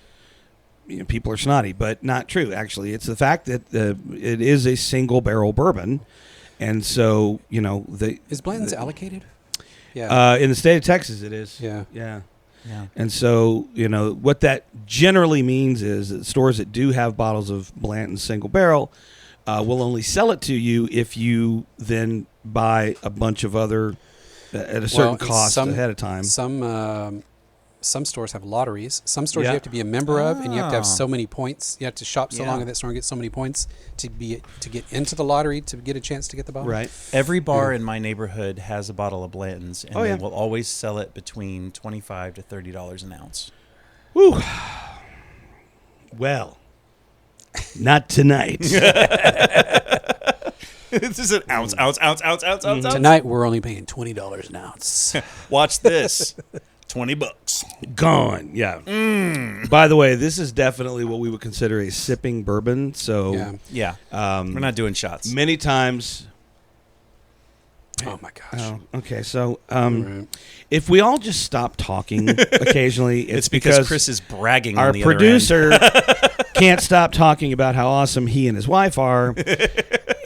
people are snotty, but not true. Actually, it's the fact that it is a single barrel bourbon, and so Is Blanton's allocated? Yeah. in the state of Texas, it is. Yeah. Yeah. And so, what that generally means is that stores that do have bottles of Blanton single barrel will only sell it to you if you then buy a bunch of other at a certain cost ahead of time. Some stores have lotteries. Some stores Yeah. you have to be a member of, and you have to have Oh. so many points. You have to shop so long at that store and get so many points to get into the lottery to get a chance to get the bottle. Right. Every bar in my neighborhood has a bottle of Blanton's, and Oh, they yeah. will always sell it between $25 to $30 an ounce. Whew. Well, not tonight. This is an ounce. Tonight we're only paying $20 an ounce. Watch this. $20. Gone. Yeah. By the way, this is definitely what we would consider a sipping bourbon. So Yeah. Yeah. We're not doing shots. many times. Oh my gosh. Oh, okay. So Right. if we all just stop talking occasionally, It's because Chris is bragging our on the other end. producer can't stop talking about how awesome he and his wife are,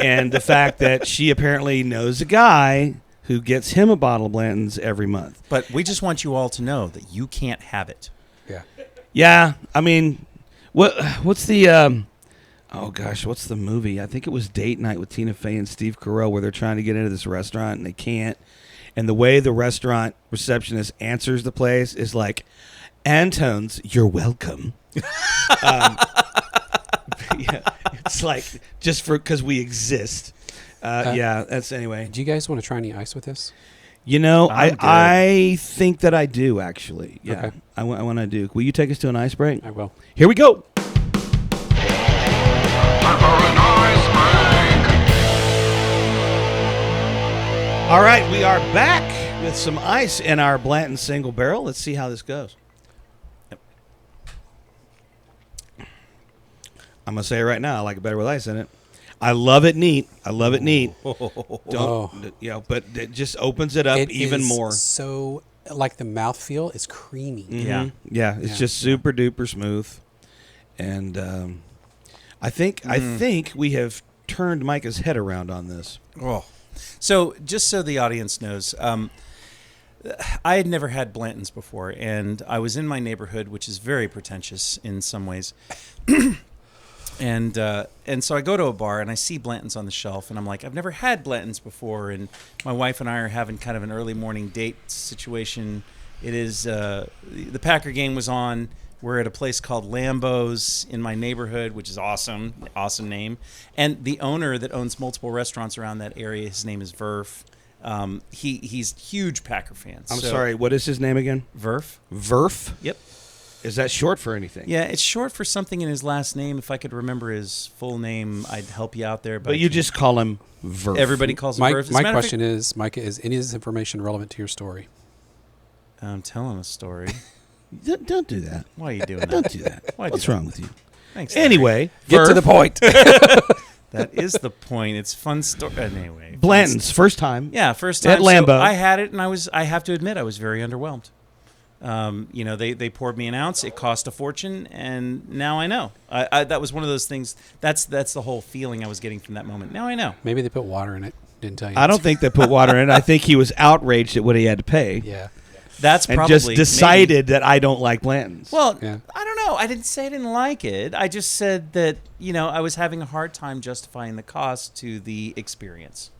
and the fact that she apparently knows a guy who gets him a bottle of Blanton's every month. But we just want you all to know that you can't have it. Yeah. Yeah, I mean, what's the what's the movie? I think it was Date Night with Tina Fey and Steve Carell, where they're trying to get into this restaurant and they can't. And the way the restaurant receptionist answers the place is like, Antone's, you're welcome. Yeah, it's like just because we exist. Yeah, that's anyway. Do you guys want to try any ice with this? I'm good. I think that I do actually. Yeah, Okay. I want to do. Will you take us to an ice break? I will. Here we go. All right, we are back with some ice in our Blanton single barrel. Let's see how this goes. I'm gonna say it right now. I like it better with ice in it. I love it neat. Don't but it just opens it up It even is more. So, like the mouthfeel is creamy. Yeah. Yeah, it's Yeah. just super duper smooth, and I think we have turned Micah's head around on this. Oh. So, just so the audience knows, I had never had Blanton's before, and I was in my neighborhood, which is very pretentious in some ways. And so I go to a bar and I see Blanton's on the shelf, and I'm like, I've never had Blanton's before. And my wife and I are having kind of an early morning date situation. It is the Packer game was on. We're at a place called Lambo's in my neighborhood, which is awesome name. And the owner that owns multiple restaurants around that area, his name is Verf. He's huge Packer fan. I'm sorry, what is his name again? Verf. Verf? Yep. Is that short for anything? Yeah, it's short for something in his last name. If I could remember his full name, I'd help you out there. But you just call him Verf. Everybody calls him My Verf. As a matter of question is, Micah, is any of this information relevant to your story? fact, I'm telling a story. Don't do that. Why are you doing that? Don't do that. Why do What's that? wrong with you? Thanks. Anyway, Get to Verf, the point. That is the point. It's fun story. Anyway, Blanton's first time. Yeah, first At time. Lambeau. So I had it, and I have to admit, I was very underwhelmed. They poured me an ounce. It cost a fortune, and now I know. That was one of those things. That's the whole feeling I was getting from that moment. Now I know. Maybe they put water in it. Didn't tell you. I don't think they put water in it. I think he was outraged at what he had to pay. Yeah. That's and probably just decided that I don't like Blantons. Well, Yeah. I don't know. I didn't say I didn't like it. I just said that, I was having a hard time justifying the cost to the experience.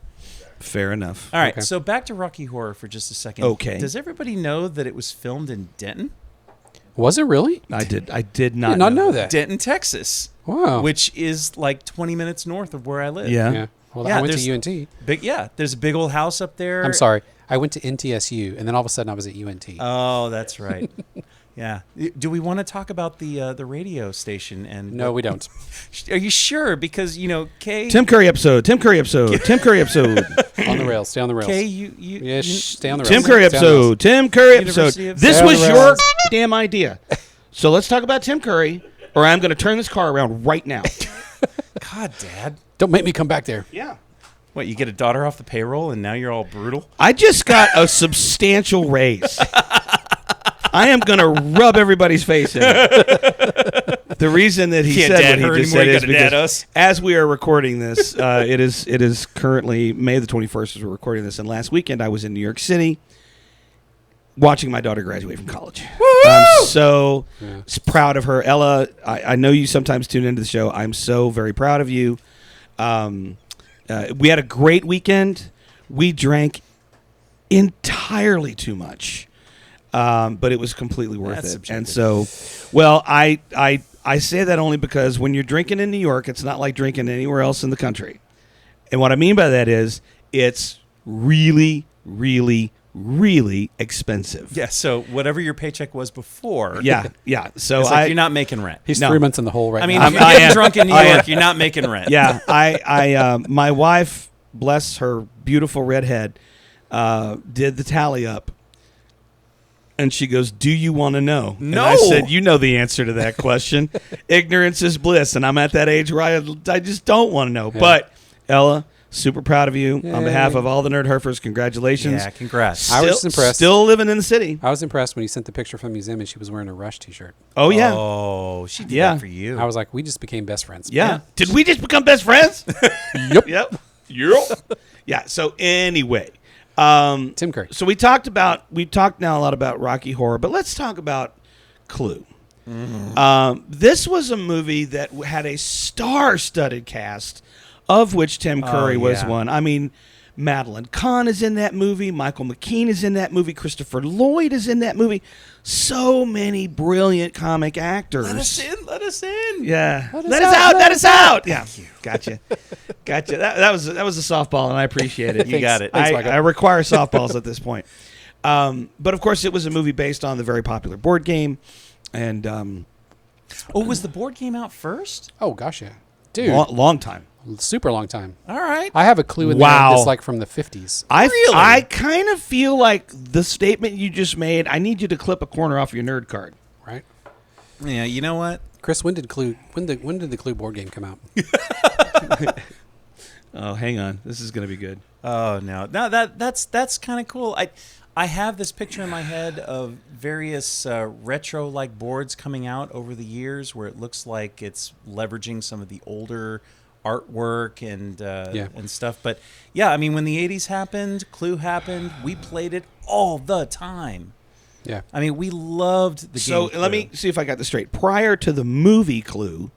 Fair enough. All right, Okay. so back to Rocky Horror for just a second. Okay. Does everybody know that it was filmed in Denton? Was it really? I did not Did not know that. Denton, Texas, Wow. which is like 20 minutes north of where I live. Yeah. Yeah. Well, Yeah, I went there's- to UNT. There's a big old house up there. I'm sorry. I went to NTSU, and then all of a sudden I was at UNT. Oh, that's right. Yeah. Do we want to talk about the radio station? And No, we don't. Are you sure? Because Kay. Tim Curry episode. Tim Curry episode. Tim Curry episode. On the rails. Stay on the rails. Kay, Yeah, stay on the rails. Tim Curry Stay on the rails. episode. Tim Curry episode. University of- This Stay on was the your rails. damn idea. So let's talk about Tim Curry, or I'm going to turn this car around right now. God, Dad. Don't make me come back there. Yeah. What, you get a daughter off the payroll and now you're all brutal? I just got a substantial raise. I am going to rub everybody's face in it. The reason that he Can't said dad what her he just anymore, said you is gotta dad because us. as we are recording this, it is currently May the 21st as we're recording this, and last weekend I was in New York City watching my daughter graduate from college. I'm so proud of her. Ella, I know you sometimes tune into the show. I'm so very proud of you. We had a great weekend. We drank entirely too much. But it was completely worth That's it. subjective. And so, well, I say that only because when you're drinking in New York, it's not like drinking anywhere else in the country. And what I mean by that is it's really, really, really expensive. Yeah, so whatever your paycheck was before. Yeah. So It's like you're not making rent. He's No. 3 months in the hole right I mean, now. if you're getting drunk in New York, you're not making rent. Yeah, my wife, bless her beautiful red head, did the tally up. And she goes, "Do you want to know?" No. And I said, "You know the answer to that question. Ignorance is bliss." And I'm at that age where I just don't want to know. Yeah. But, Ella, super proud of you. On Yay. behalf of all the Nerdherfers, congratulations. Yeah, congrats. I was just impressed. Still living in the city. I was impressed when you sent the picture from the museum and she was wearing a Rush t-shirt. Oh, yeah. Oh, she did Yeah. that for you. I was like, we just became best friends. Yeah. Did we just become best friends? Yep. Yep. Yeah. So, anyway. Tim Curry. So we've talked now a lot about Rocky Horror, but let's talk about Clue. This was a movie that had a star-studded cast, of which Tim Curry was yeah. one. I mean, Madeline Kahn is in that movie. Michael McKean is in that movie. Christopher Lloyd is in that movie. So many brilliant comic actors. Let us in. Yeah. Let us out. Yeah. Gotcha. That was a softball, and I appreciate it. You got it. Thanks, Michael. I require softballs at this point. But of course, it was a movie based on the very popular board game, and Oh, was the board game out first? Oh, gosh, yeah. Dude, long time. super long time. All right. I have a Clue in Wow. there that's like from the 50s. I kind of feel like the statement you just made. I need you to clip a corner off your nerd card. Right? Yeah, you know what? Chris, when did the Clue board game come out? Oh, hang on. This is going to be good. Oh no, that's kind of cool. I have this picture in my head of various retro-like boards coming out over the years, where it looks like it's leveraging some of the older artwork and stuff. But yeah, I mean, when the '80s happened, Clue happened. We played it all the time. Yeah. I mean, we loved the game. So let Clue. me see if I got this straight. Prior to the movie Clue,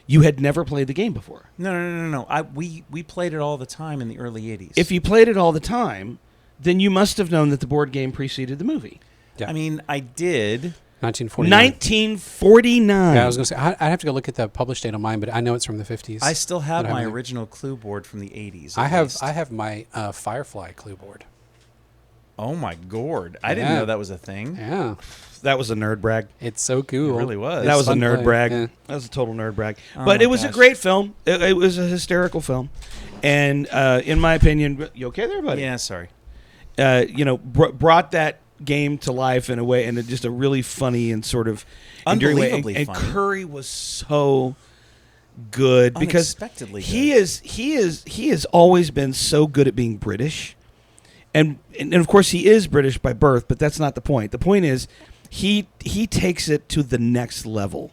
you had never played the game before. No. We played it all the time in the early '80s. If you played it all the time, then you must have known that the board game preceded the movie. Yeah. I mean, I did. 1949. 1949. Yeah, I was going to say, I'd have to go look at the published date on mine, but I know it's from the 50s. I still have I don't my have it. original Clue board from the '80s. I at have least. I have my Firefly Clue board. Oh my gourd! I didn't Yeah. know that was a thing. Yeah. That was a nerd brag. It's so cool. It really was. That was a fun nerd play. brag. Yeah. That was a total nerd brag. Oh But my it was a gosh. great film. It was a hysterical film. And in my opinion, you okay there, buddy? Yeah, sorry. Brought that game to life in a way, in just a really funny and sort of endearing way. Unbelievably And funny. Curry was so good because Unexpectedly he good. has always been so good at being British, and of course he is British by birth, but that's not the point. The point is he takes it to the next level.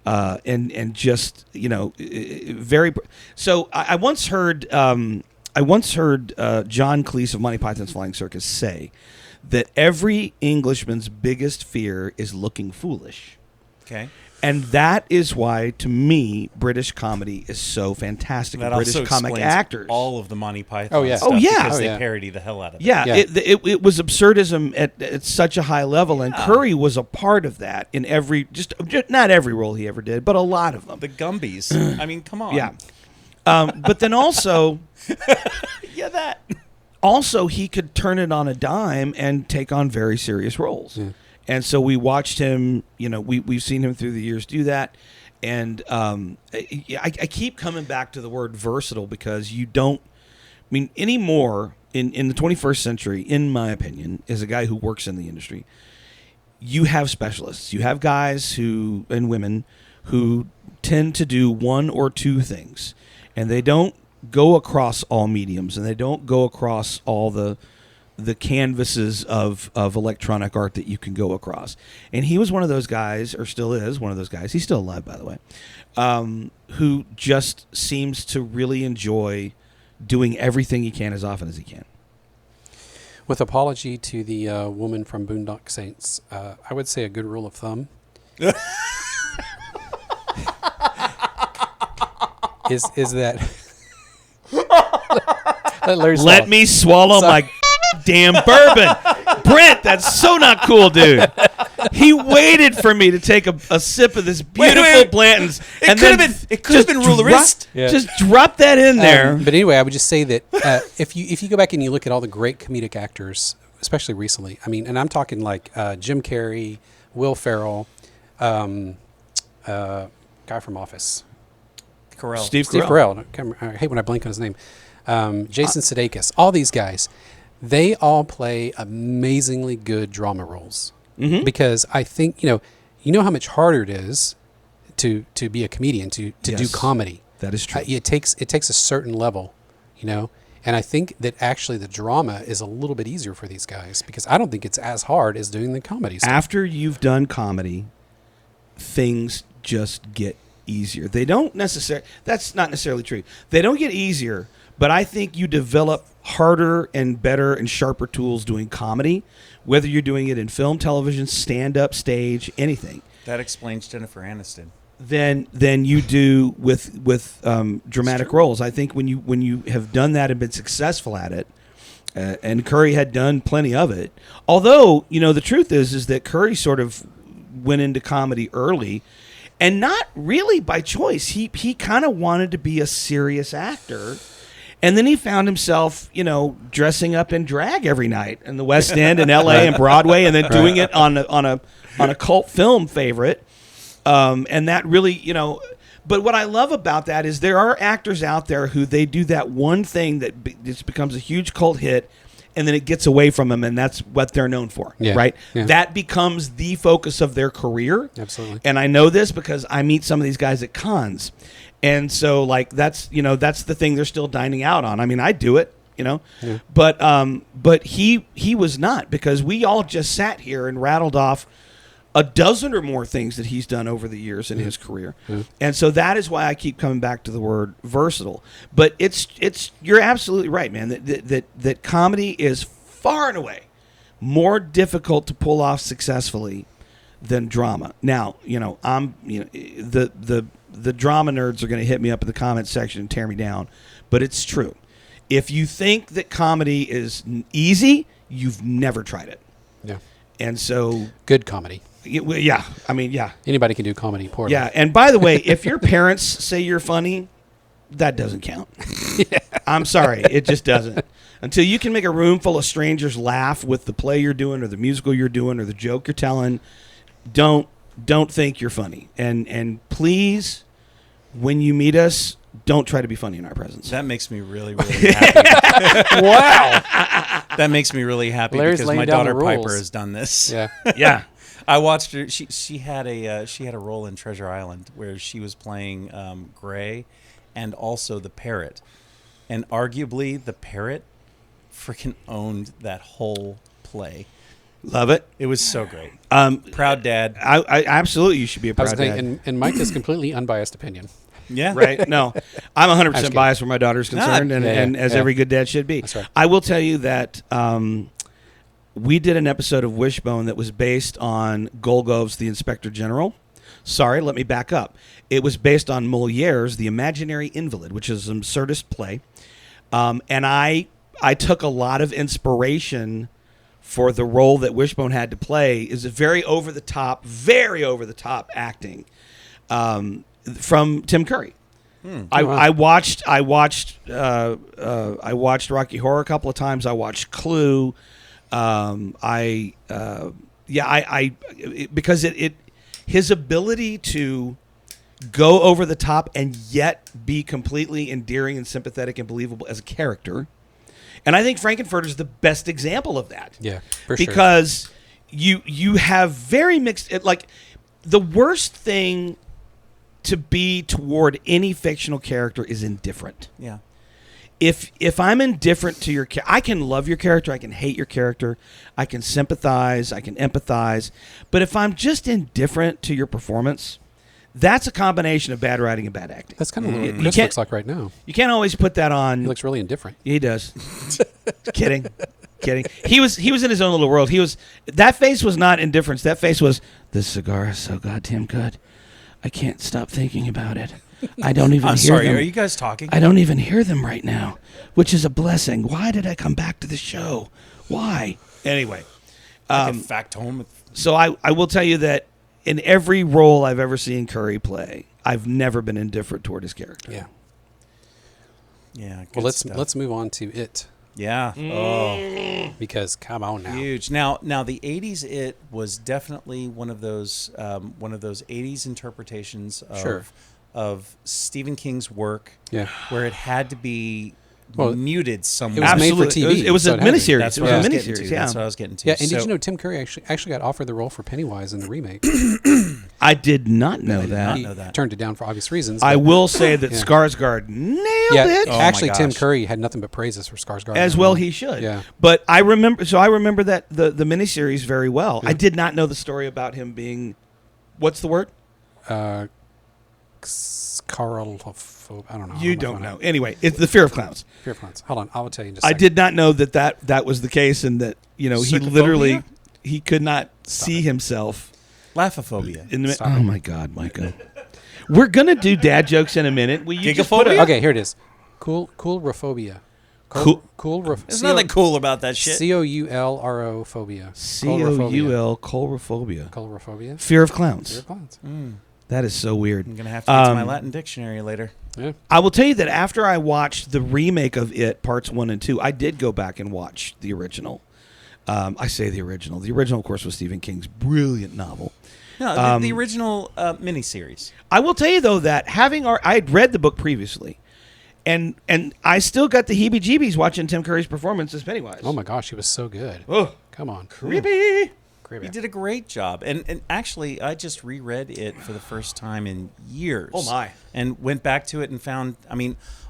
And just very. So I once heard John Cleese of Monty Python's Flying Circus say that every Englishman's biggest fear is looking foolish. Okay. And that is why, to me, British comedy is so fantastic. That British also comic explains actors. all of the Monty Python Oh, yeah. stuff Oh, yeah. because Oh, they yeah. parody the hell out of it. Yeah, Yeah. it was absurdism at such a high level, and Curry was a part of that in every, just not every role he ever did, but a lot of them. The Gumbies. I mean, come on. Yeah. But then also, Yeah, that. also he could turn it on a dime and take on very serious roles. Yeah. And so we watched him, we've seen him through the years do that. And I keep coming back to the word versatile because anymore in the 21st century, in my opinion, as a guy who works in the industry, you have specialists. You have guys and women who tend to do one or two things. And they don't go across all mediums, and they don't go across all the canvases of electronic art that you can go across. And he was one of those guys, or still is one of those guys, he's still alive, by the way, who just seems to really enjoy doing everything he can as often as he can. With apology to the woman from Boondock Saints, I would say a good rule of thumb is that Let me swallow my damn bourbon. Brent, that's so not cool, dude. He waited for me to take a sip of this beautiful Blanton's. It could have been rulerist. Yeah. Just drop that in there. But anyway, I would just say that if you go back and you look at all the great comedic actors, especially recently, I mean, and I'm talking like Jim Carrey, Will Ferrell, guy from Office, Steve Carell. I hate when I blank on his name. Jason Sudeikis. All these guys, they all play amazingly good drama roles. Mm-hmm. Because I think you know how much harder it is to be a comedian to do Yes. comedy. That is true. It takes a certain level, and I think that actually the drama is a little bit easier for these guys because I don't think it's as hard as doing the comedy stuff. After you've done comedy, things just get easier. They don't necessarily. That's not necessarily true. They don't get easier, but I think you develop harder and better and sharper tools doing comedy, whether you're doing it in film, television, stand-up, stage, anything. That explains Jennifer Aniston. Than you do with dramatic roles. I think when you have done that and been successful at it, and Curry had done plenty of it. Although the truth is that Curry sort of went into comedy early, and not really by choice. He kind of wanted to be a serious actor. And then he found himself, dressing up in drag every night in the West End and L.A. and Broadway, and then doing it on a cult film favorite. And that really, but what I love about that is there are actors out there who they do that one thing that just becomes a huge cult hit, and then it gets away from them, and that's what they're known for, right? Yeah. That becomes the focus of their career. Absolutely. And I know this because I meet some of these guys at cons. And so, that's the thing they're still dining out on. I mean, I do it, Yeah. but he was not, because we all just sat here and rattled off a dozen or more things that he's done over the years in his career. Yeah. And so that is why I keep coming back to the word versatile. But it's you're absolutely right, man, that comedy is far and away more difficult to pull off successfully than drama. Now, the drama nerds are going to hit me up in the comments section and tear me down, but it's true. If you think that comedy is easy, you've never tried it. Yeah. And so, Good comedy. yeah, I mean, yeah. Anybody can do comedy poorly. Yeah, and by the way, if your parents say you're funny, that doesn't count. I'm sorry, it just doesn't. Until you can make a room full of strangers laugh with the play you're doing or the musical you're doing or the joke you're telling, don't think you're funny. And please, when you meet us, don't try to be funny in our presence. That makes me really, really happy. Wow. That makes me really happy Larry's because laying my down the daughter Piper rules. has done this. Yeah. Yeah. I watched her. She had a role in Treasure Island where she was playing Gray, and also the parrot, and arguably the parrot freaking owned that whole play. Love it. It was so great. Proud dad. I absolutely, you should be a I was proud thinking, dad. and Mike is completely unbiased opinion. Yeah. Right? No, I'm 100% kidding. biased where my daughter's concerned, and as every good dad should be. That's right. I will tell you that we did an episode of Wishbone that was based on Golgov's The Inspector General. Sorry, let me back up. It was based on Moliere's The Imaginary Invalid, which is an absurdist play. And I took a lot of inspiration for the role that Wishbone had to play. Is a very over the top acting from Tim Curry. I watched Rocky Horror a couple of times. I watched Clue. Because his ability to go over the top and yet be completely endearing and sympathetic and believable as a character. And I think Frank-N-Furter is the best example of that. Yeah, for sure. Because you have very mixed, like the worst thing to be toward any fictional character is indifferent. Yeah. If I'm indifferent to your character, I can love your character, I can hate your character, I can sympathize, I can empathize. But if I'm just indifferent to your performance, that's a combination of bad writing and bad acting. That's kind of what Chris looks like right now. You can't always put that on. He looks really indifferent. He does. Kidding. He was in his own little world. That face was not indifference. That face was, this cigar is so goddamn good. I can't stop thinking about it. I don't even I'm hear sorry, them. are you guys talking? I don't even hear them right now, which is a blessing. Why did I come back to the show? Why? Anyway. Fact home. So I will tell you that in every role I've ever seen Curry play, I've never been indifferent toward his character. Yeah. Yeah. Well, let's move on to It. Yeah. Oh. Because come on now. Huge. Now the '80s It was definitely one of those '80s interpretations of Stephen King's work. Yeah. Where it had to be muted somewhere. It was made for TV. It was a miniseries. That's what I was getting to. That's what I was getting to. Yeah, and did you know Tim Curry actually got offered the role for Pennywise in the remake? I did not know that. He turned it down for obvious reasons. I will say that Skarsgård nailed it. Oh actually, my Tim gosh. Curry had nothing but praises for Skarsgård. As well he should. Yeah. But I remember that the miniseries very well. I did not know the story about him being, what's the word? Carl, I don't know. You don't know. Anyway, it's the Fear of Clowns. Fear of Clowns. Hold on, I will tell you in just a I second. did not know that was the case, and that he literally he could not see himself. Laphophobia. Oh my God, Micah. We're gonna do dad jokes in a minute. Will you just put Gigaphobia? Okay, here it is. Coolrophobia. There's nothing cool about that shit. Coulro phobia. Coulrophobia. Coulrophobia. Fear of Clowns. Fear of Clowns. That is so weird. I'm gonna have to get to my Latin dictionary later. Yeah. I will tell you that after I watched the remake of It, parts 1 and 2, I did go back and watch the original. I say the original. The original, of course, was Stephen King's brilliant novel. No, the original miniseries. I will tell you, though, that I had read the book previously, and I still got the heebie-jeebies watching Tim Curry's performance as Pennywise. Oh, my gosh, he was so good. Oh, Come on. creepy. He did a great job. And actually, I just reread it for the first time in years. Oh, my. And went back to it and found,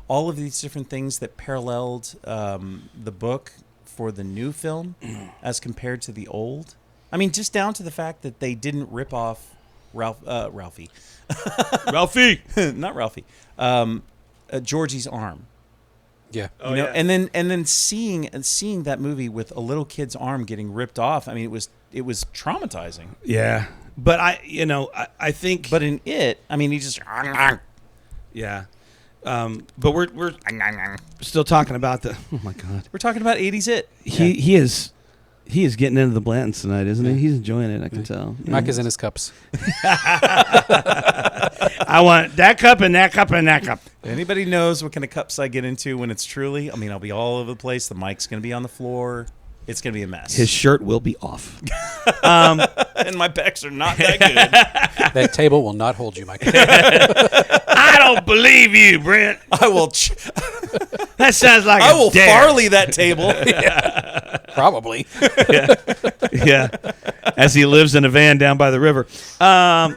all of these different things that paralleled the book for the new film as compared to the old. Just down to the fact that they didn't rip off Ralphie. Ralphie. Not Ralphie. Georgie's arm. Yeah. You know, and then seeing that movie with a little kid's arm getting ripped off. It was traumatizing. Yeah, but I think. But in It, he just. Yeah, but we're still talking about the. Oh my God. We're talking about '80s It. He is getting into the Blantons tonight, isn't he? He's enjoying it. I can tell. Mike is in his cups. I want that cup and that cup and that cup. Anybody knows what kind of cups I get into when it's Truly? I'll be all over the place. The mic's going to be on the floor. It's going to be a mess. His shirt will be off. And my pecs are not that good. That table will not hold you, Mike. I don't believe you, Brent. I will. That sounds like I will dare. Farley that table. Probably. Yeah. As he lives in a van down by the river. Yeah.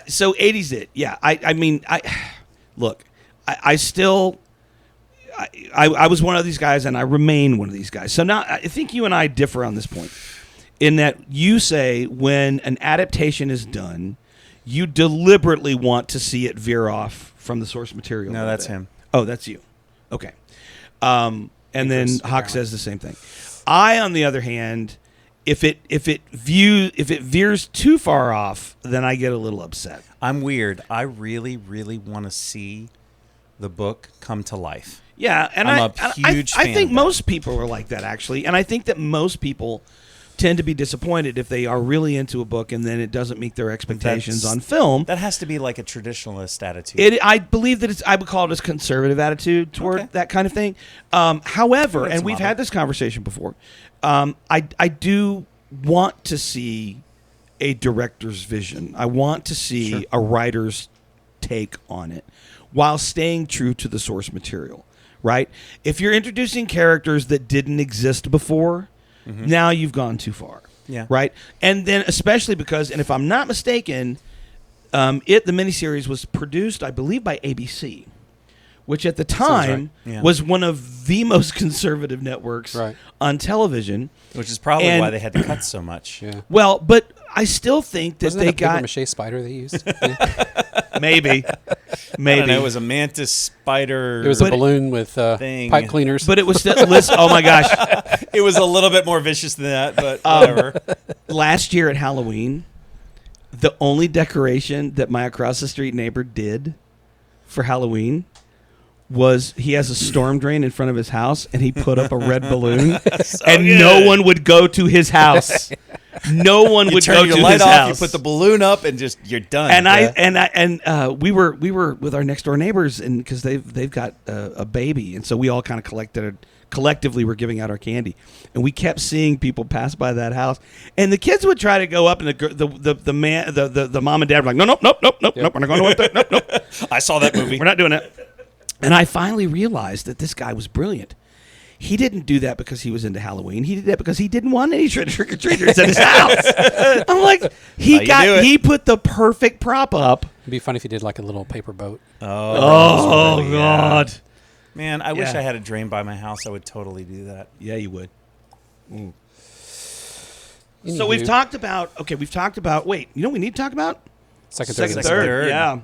So '80s It. Yeah. Look. I still. I was one of these guys, and I remain one of these guys. So now I think you and I differ on this point, in that you say when an adaptation is done, you deliberately want to see it veer off from the source material. No, that's him. Oh, that's you. Okay. And then Chris, Hawk apparently. says the same thing. I, on the other hand, if it veers too far off, then I get a little upset. I'm weird. I really, really want to see the book come to life. Yeah, and I'm a huge fan I think of that. most people are like that, actually, and I think that most people tend to be disappointed if they are really into a book and then it doesn't meet their expectations on film. That has to be like a traditionalist attitude. I believe that I would call it a conservative attitude toward that kind of thing. However, and we've had this conversation before, I do want to see a director's vision. I want to see a writer's take on it while staying true to the source material, right? If you're introducing characters that didn't exist before, now you've gone too far. Yeah. Right? And then especially because, and if I'm not mistaken, the miniseries was produced, I believe, by ABC, which at the time was one of the most conservative networks on television. Which is probably why they had to cut so much. Yeah. Well, but I still think that Wasn't they that a paper got... mache spider they used? Maybe. I don't know, it was a mantis spider. It was a balloon with pipe cleaners. But it was still... oh, my gosh. It was a little bit more vicious than that, but whatever. Last year at Halloween, the only decoration that my across-the-street neighbor did for Halloween was he has a storm drain in front of his house, and he put up a red balloon, no one would go to his house. No one would go to his house. You turn your light off, you put the balloon up, and just you're done. And we were with our next door neighbors, and because they've got a baby, and so we all kind of collectively were giving out our candy, and we kept seeing people pass by that house, and the kids would try to go up, and the mom and dad were like, nope, we're not going to go up there, nope. I saw that movie. We're not doing it. And I finally realized that this guy was brilliant. He didn't do that because he was into Halloween. He did that because he didn't want any trick-or-treaters at his house. I'm like, he put the perfect prop up. It'd be funny if he did like a little paper boat. Oh God. Man, I wish I had a drain by my house. I would totally do that. Yeah, you would. So we've talked about, wait, you know what we need to talk about? Second, third. Yeah.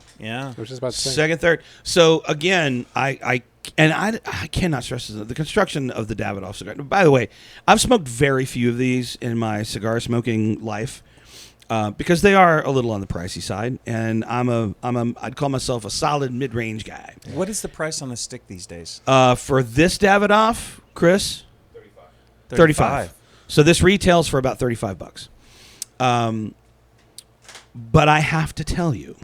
I was just about to say. Second, third. So again, I cannot stress this, the construction of the Davidoff cigar. By the way, I've smoked very few of these in my cigar smoking life because they are a little on the pricey side, and I'd call myself a solid mid-range guy. What is the price on a stick these days? For this Davidoff, Chris, $35. So this retails for about $35. But I have to tell you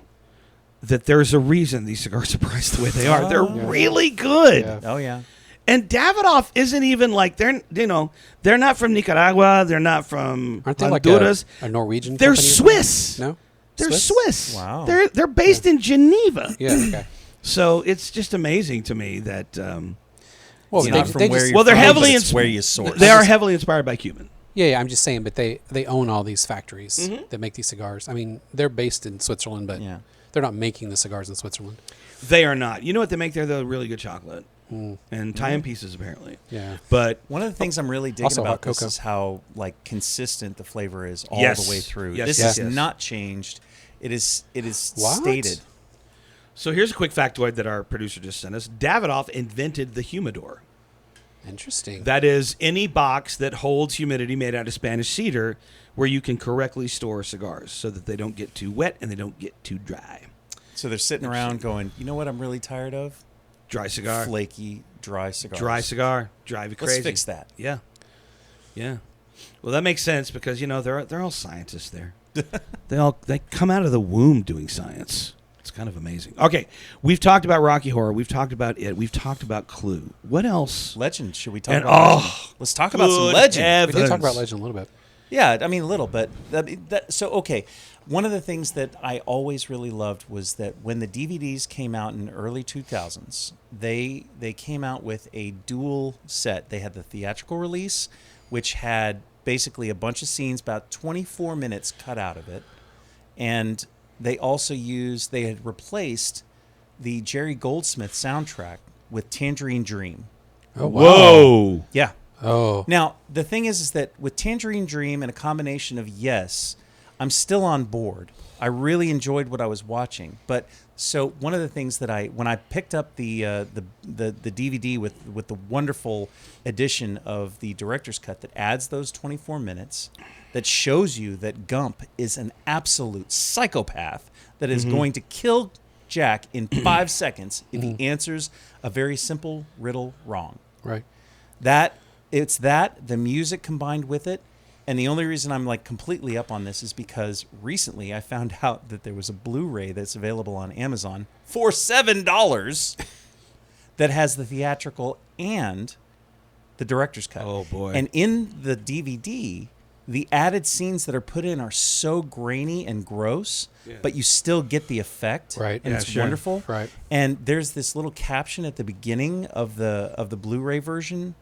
that there's a reason these cigars are priced the way they are. They're really good. Yeah. Oh yeah. And Davidoff isn't even like they're not from Nicaragua. They're not from Aren't they Honduras. like a Norwegian? They're company or Swiss. something? No, They're Swiss. Wow. They're based in Geneva. Yeah. Okay. So it's just amazing to me that Well, It's not from where you're they're from, heavily but it's where you source. They are heavily inspired by Cuban. Yeah, I'm just saying, but they own all these factories that make these cigars. I mean, they're based in Switzerland, but they're not making the cigars in Switzerland. They are not. You know what they make there, though? Really good chocolate. And tie-in pieces, apparently. Yeah. But one of the things I'm really digging Also about hot this cocoa. is how like consistent the flavor is all Yes. the way through. Yes, This yes, is yes. not changed. It is What? stated. so here's a quick factoid that our producer just sent us. Davidoff invented the humidor. Interesting. That is any box that holds humidity made out of Spanish cedar where you can correctly store cigars so that they don't get too wet and they don't get too dry. So they're sitting around going, you know what I'm really tired of? Dry cigar. Flaky, dry cigars. Dry cigar. Drive you crazy. Let's fix that. Yeah. Yeah. Well, that makes sense because, they're all scientists there. They come out of the womb doing science. It's kind of amazing. Okay, we've talked about Rocky Horror. We've talked about it. We've talked about Clue. What else? Legend. Should we talk And- about Legend? Let's talk about some good Legend. we did talk heavens. about Legend a little bit. Yeah, I mean a little bit. So okay, one of the things that I always really loved was that when the DVDs came out in the early 2000s, they came out with a dual set. They had the theatrical release, which had basically a bunch of scenes, about 24 minutes cut out of it, and they also had replaced the Jerry Goldsmith soundtrack with Tangerine Dream. Oh, wow. Whoa. Yeah. Oh. Now, the thing is that with Tangerine Dream and a combination of Yes, I'm still on board. I really enjoyed what I was watching. But so one of the things that when I picked up the DVD with the wonderful edition of the director's cut that adds those 24 minutes, that shows you that Gump is an absolute psychopath that is going to kill Jack in 5 seconds if he answers a very simple riddle wrong. Right. The music combined with it. And the only reason I'm like completely up on this is because recently I found out that there was a Blu-ray that's available on Amazon for $7 that has the theatrical and the director's cut. Oh, boy. And in the DVD, the added scenes that are put in are so grainy and gross, but you still get the effect. Right. And Yeah, it's sure. wonderful. Right. And there's this little caption at the beginning of the Blu-ray version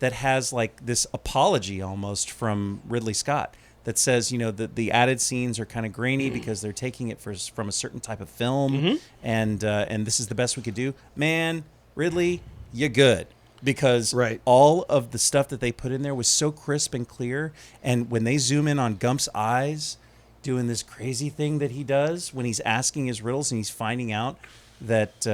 that has like this apology almost from Ridley Scott that says, you know, the added scenes are kind of grainy because they're taking it from a certain type of film, and this is the best we could do. Man, Ridley, you're good. Because all of the stuff that they put in there was so crisp and clear. And when they zoom in on Gump's eyes doing this crazy thing that he does when he's asking his riddles and he's finding out that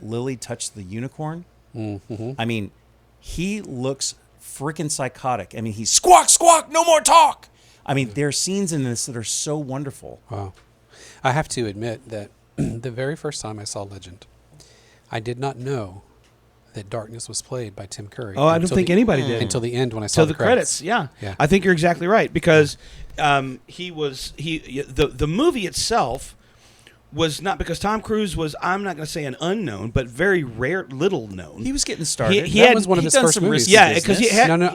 Lily touched the unicorn, I mean, he looks freaking psychotic. I mean, he's squawk, squawk, no more talk. I mean, there are scenes in this that are so wonderful. Wow. I have to admit that the very first time I saw Legend, I did not know that Darkness was played by Tim Curry. Oh, I don't think anybody did. Until the end when I saw Till the the credits. Yeah. Yeah. I think you're exactly right because the movie itself was not, because Tom Cruise was, I'm not going to say an unknown, but very little known. He was getting started. That was one of his first movies. Risky Yeah, Business. because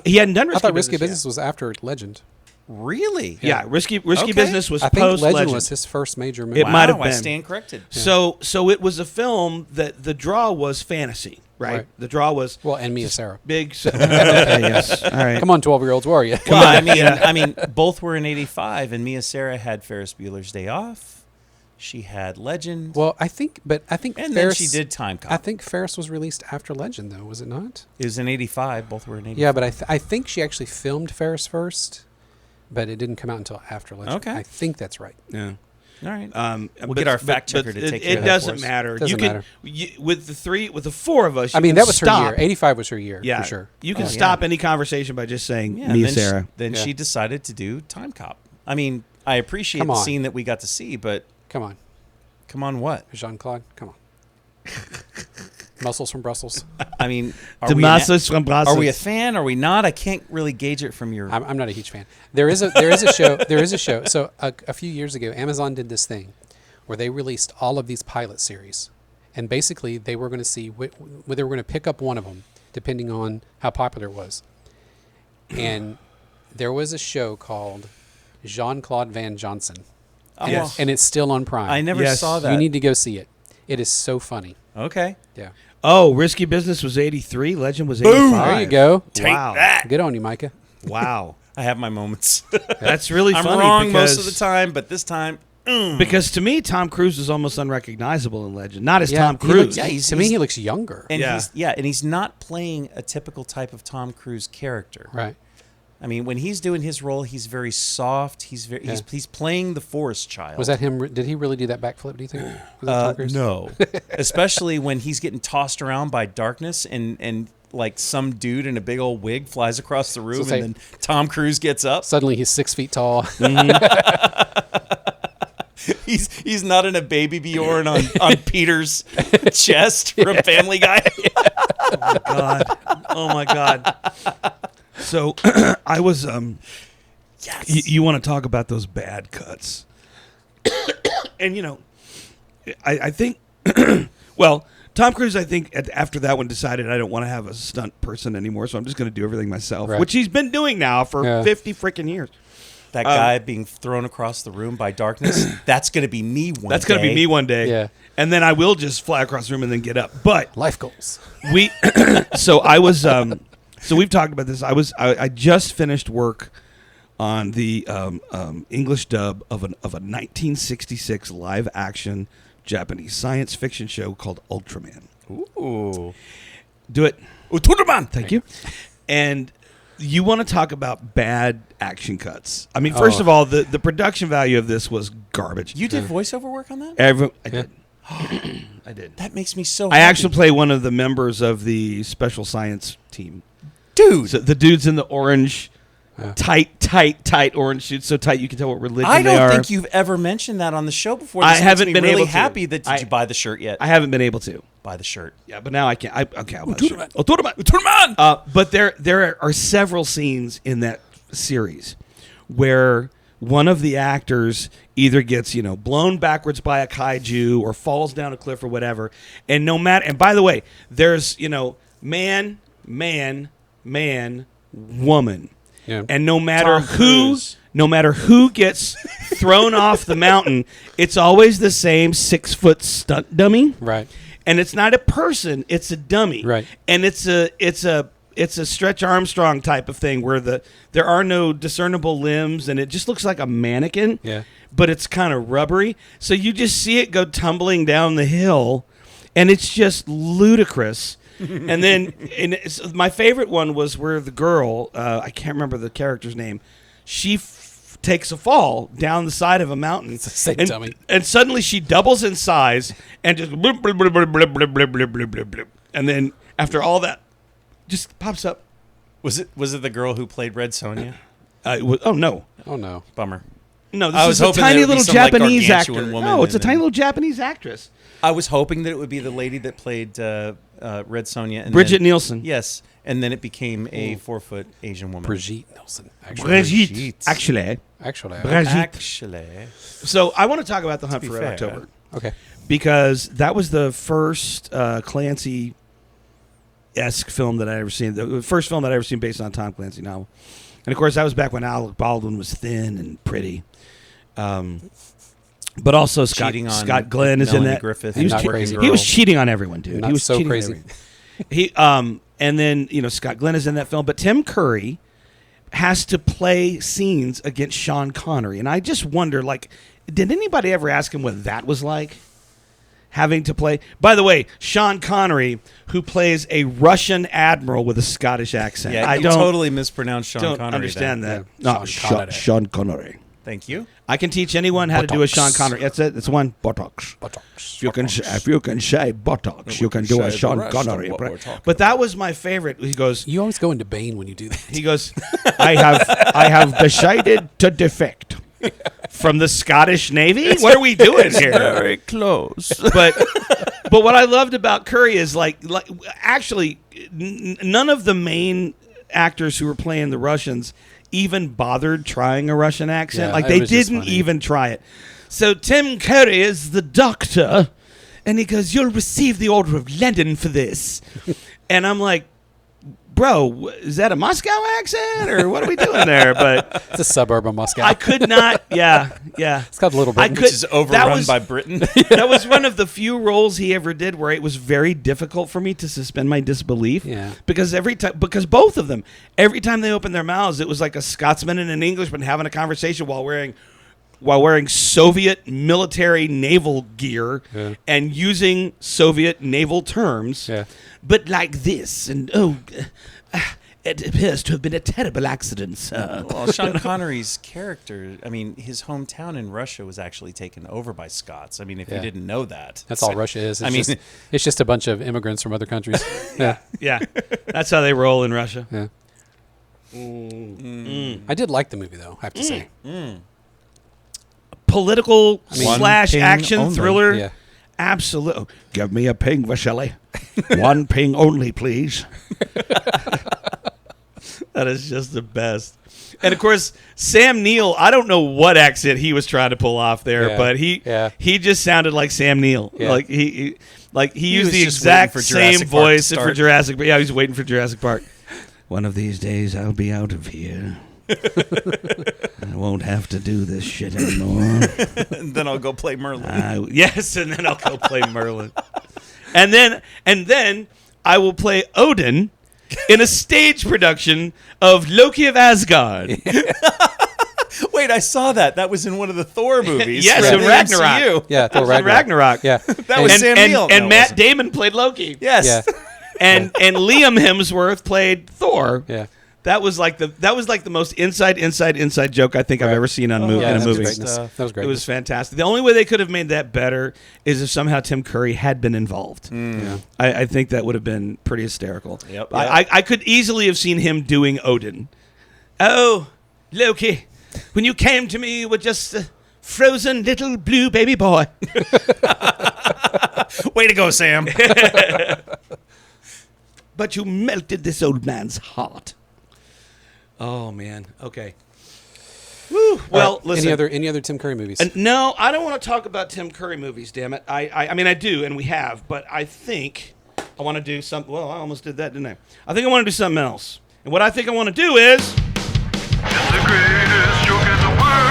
he hadn't done Risky I thought Risky Business Business was after Legend. Really? Yeah, Risky Okay. Business was I think post Legend was his first major movie. It might have I been. stand corrected. So it was a film that the draw was fantasy, right? The draw was and Mia Sara. big. Okay, yes. All right. Come on, 12-year-olds, where are you? Well, I mean, both were in '85, and Mia Sara had Ferris Bueller's Day Off. She had Legend. Well, I think and Ferris, then she did Time Cop. I think Ferris was released after Legend, though, was it not? It was in '85. Both were in '85. Yeah, but I think she actually filmed Ferris first, but it didn't come out until after Legend. Okay. I think that's right. Yeah. All right. We'll get our fact checker to take care of that It doesn't for us. matter. Doesn't you matter. with the four of us. I mean, you that can was stop. her year. 85 was her year, Yeah, for sure. You can Oh, stop yeah. any conversation by just saying Yeah, Mia then Sara. Then Yeah. she decided to do Time Cop. I mean, I appreciate Come the on. scene that we got to see, but Come on, what? Jean-Claude, come on. Muscles from Brussels. I mean, The Masters from Brussels. are we a fan? Are we not? I can't really gauge it from your. I'm not a huge fan. There is a show. There is a show. So a few years ago, Amazon did this thing where they released all of these pilot series, and basically they were going to see whether they were going to pick up one of them depending on how popular it was. And there was a show called Jean-Claude Van Johnson, Yes. and it's still on Prime. I never Yes. saw that. You need to go see it. It is so funny. Okay. Yeah. Oh, Risky Business was 83. Legend was Boom. 85. There you go. Wow. Good on you, Micah. Wow. I have my moments. That's really I'm funny wrong because, most of the time, but this time, because to me, Tom Cruise is almost unrecognizable in Legend. Not as Yeah, Tom he Cruise. looks- to me, he looks younger. and Yeah. he's not playing a typical type of Tom Cruise character. Right. I mean, when he's doing his role, he's very soft. He's he's playing the forest child. Was that him? Did he really do that backflip, do you think? Was that Tom Cruise? No. Especially when he's getting tossed around by darkness and like some dude in a big old wig flies across the room, So say- and then Tom Cruise gets up. Suddenly he's 6 feet tall. He's not in a baby Bjorn on Peter's chest from Family Guy. God. Oh my God. So I was Yes. you want to talk about those bad cuts. And you know, I think well, Tom Cruise, I think after that one decided I don't want to have a stunt person anymore, so I'm just going to do everything myself, Right. which he's been doing now for 50 freaking years. That guy being thrown across the room by darkness, that's going to be me one day. That's going to be me one day. Yeah. And then I will just fly across the room and then get up. But Life goals. we so I was so we've talked about this. I just finished work on the English dub of a 1966 live action Japanese science fiction show called Ultraman. Ooh. Do it. Ultraman. Thank you. And You want to talk about bad action cuts? I mean, first of all, the production value of this was garbage. You did voiceover work on that? I did. I did. That makes me so. I happy. actually play one of the members of the special science team. Dude, So the dudes in the orange, tight orange suits, so tight you can tell what religion I they are. don't think you've ever mentioned that on the show before. I This haven't makes me been really able to. happy that did you buy the shirt yet? I haven't been able to. Buy the shirt. Yeah, but now I can. Okay, I'll buy the tournament. shirt. Tournament. But there are several scenes in that series where one of the actors either gets blown backwards by a kaiju or falls down a cliff or whatever, and no matter. And by the way, there's man, woman, and no matter who gets thrown off the mountain, it's always the same 6-foot stunt dummy. Right. And it's not a person; it's a dummy. Right. And it's a Stretch Armstrong type of thing where there are no discernible limbs, and it just looks like a mannequin. Yeah. But it's kind of rubbery, so you just see it go tumbling down the hill, and it's just ludicrous. And then my favorite one was where the girl, I can't remember the character's name, she takes a fall down the side of a mountain. It's the same and, dummy. and suddenly she doubles in size and just blip, blip, blip, blip, blip, blip, blip, blip, blip, blip, blip. And then after all that, just pops up. Was it the girl who played Red Sonja? Oh, no. Oh no. Bummer. No, I this is was a hoping tiny there would be little some, like, Japanese actor. gargantuan woman No, it's a and tiny then- little Japanese actress. I was hoping that it would be the lady that played Red Sonja. And Bridget then, Nielsen. Yes, and then it became a 4-foot Asian woman. Brigitte Nelson. Actually. Brigitte. Actually. Brigitte. Actually, So I want to talk about The Hunt be for Red fair. October. Okay. Because that was the first Clancy-esque film that I ever seen. The first film that I ever seen based on a Tom Clancy novel. And, of course, that was back when Alec Baldwin was thin and pretty. But also Scott Glenn is in Melanie that. Griffith, He was, Not che- crazy he was girl. cheating on everyone, dude. Not He was so cheating crazy. on everyone. And then, Scott Glenn is in that film. But Tim Curry has to play scenes against Sean Connery. And I just wonder, did anybody ever ask him what that was like? Having to play. By the way, Sean Connery, who plays a Russian admiral with a Scottish accent. yeah, I you don't totally mispronounced Sean don't Connery. understand then. that. Yeah, No, Sean Connery. Sean Connery. Thank you. I can teach anyone how to do a Buttocks. Sean Connery. That's it. It's one buttocks. If you can say buttocks, you can do a Sean Connery. But that was my favorite. He goes. You always go into Bane when you do that. He goes. I have decided to defect from the Scottish Navy. What are we doing here? Very close. But what I loved about Curry is actually none of the main actors who were playing the Russians even bothered trying a Russian accent. Yeah, They it was just didn't funny. even try it. So Tim Curry is the doctor, and he goes, "You'll receive the Order of Lenin for this." And I'm like, bro, is that a Moscow accent or what are we doing there? But It's a suburb of Moscow. I could not. Yeah. It's got a little I Britain. could- Which is that overrun was- by Britain. That was one of the few roles he ever did where it was very difficult for me to suspend my disbelief. Yeah. Because both of them, every time they opened their mouths, it was like a Scotsman and an Englishman having a conversation while wearing Soviet military naval gear and using Soviet naval terms. Yeah. But like this, and it appears to have been a terrible accident, sir. Well, Sean Connery's character, I mean, his hometown in Russia was actually taken over by Scots. I mean, if you Yeah. didn't know that. That's all Russia is. I It's just a bunch of immigrants from other countries. Yeah. Yeah, that's how they roll in Russia. Yeah. I did like the movie, though, I have to say. Political One slash ping action only. thriller. Yeah. Absolutely. Give me a ping, Vasily. One ping only, please. That is just the best. And of course, Sam Neill, I don't know what accent he was trying to pull off there, Yeah. but he just sounded like Sam Neill. Yeah. Like he used was the just waiting exact for same Jurassic Park to voice for start. Jurassic Park. Yeah, he was waiting for Jurassic Park. One of these days I'll be out of here. I won't have to do this shit anymore. And then I'll go play Merlin. Yes, and then I'll go play Merlin. And then I will play Odin in a stage production of Loki of Asgard. Wait, I saw that. That was in one of the Thor movies. Yes, from in the Ragnarok. MCU. Yeah, Thor In Ragnarok. Yeah. That was Sam Neill. And No, it Matt wasn't. Damon played Loki. Yes. Yeah. And Liam Hemsworth played Thor. Yeah. That was like the most inside joke I think I've ever seen on in a that was movie. greatness. That was great. It was fantastic. The only way they could have made that better is if somehow Tim Curry had been involved. Yeah. I think that would have been pretty hysterical. Yep. I could easily have seen him doing Odin. Oh, Loki, when you came to me with just a frozen little blue baby boy. Way to go, Sam. But you melted this old man's heart. Oh, man. Okay. Woo. Well, right. listen. Any other Tim Curry movies? No, I don't want to talk about Tim Curry movies, damn it. I mean, I do, and we have, but I think I want to do something. Well, I almost did that, didn't I? I think I want to do something else. And what I think I want to do is... It's the greatest joke in the world.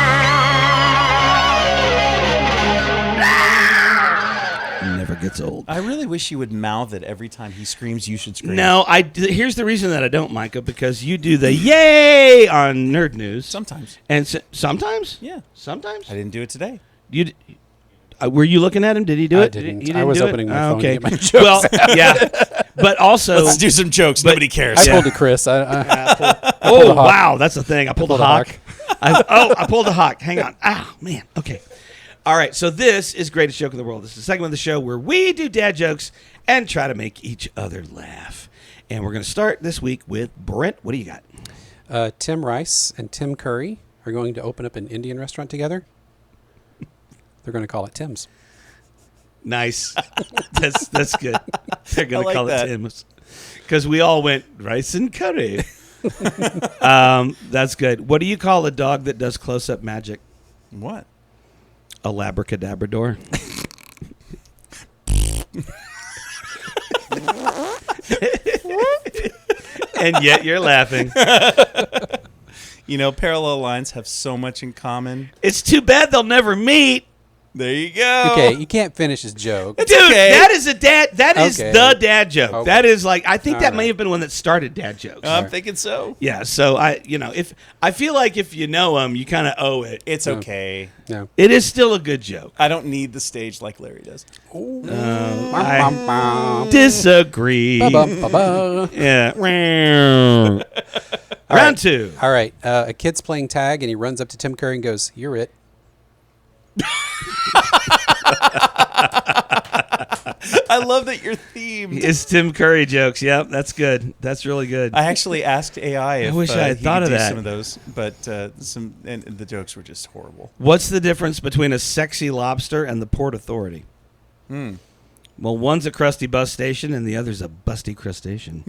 Never gets old. I really wish you would mouth it every time he screams. You should scream. No, here's the reason that I don't, Micah, because you do the yay on Nerd News. Sometimes. And sometimes? Yeah. Sometimes? I didn't do it today. Were you looking at him? Did he do I it? didn't. You didn't I was do it? opening my phone to Okay. get my jokes Well, yeah. But also... Let's do some jokes. but- Nobody cares. I pulled a Chris. Oh, the hawk. wow. That's the thing. I pulled the pulled a hawk. hawk. I pulled the hawk. Hang on. Oh, man. Okay. All right. So this is Greatest Joke in the World. This is a segment of the show where we do dad jokes and try to make each other laugh. And we're going to start this week with Brent. What do you got? Tim Rice and Tim Curry are going to open up an Indian restaurant together. They're going to call it Tim's. Nice. That's good. They're going to like call that. it Tim's. Because we all went rice and curry. That's good. What do you call a dog that does close-up magic? What? A labracadabrador. And yet you're laughing. You know, parallel lines have so much in common. It's too bad they'll never meet. There you go. Okay, you can't finish his joke. Dude, okay. that is a dad. That is Okay. the dad joke. Okay. That is like, I think All that may right. have been one that started dad jokes. I'm thinking so. Yeah, so if I feel like if you know him, you kind of owe it. It's okay. No. It is still a good joke. I don't need the stage like Larry does. I disagree. Ba-bum-ba-ba. Yeah. Round two. All right, a kid's playing tag, and he runs up to Tim Curry and goes, "You're it." I love that you're themed. It's Tim Curry jokes. Yep, that's good. That's really good. I actually asked AI if wish I had he thought could of do that. some of those, but and the jokes were just horrible. What's the difference between a sexy lobster and the Port Authority? Well, one's a crusty bus station and the other's a busty crustacean.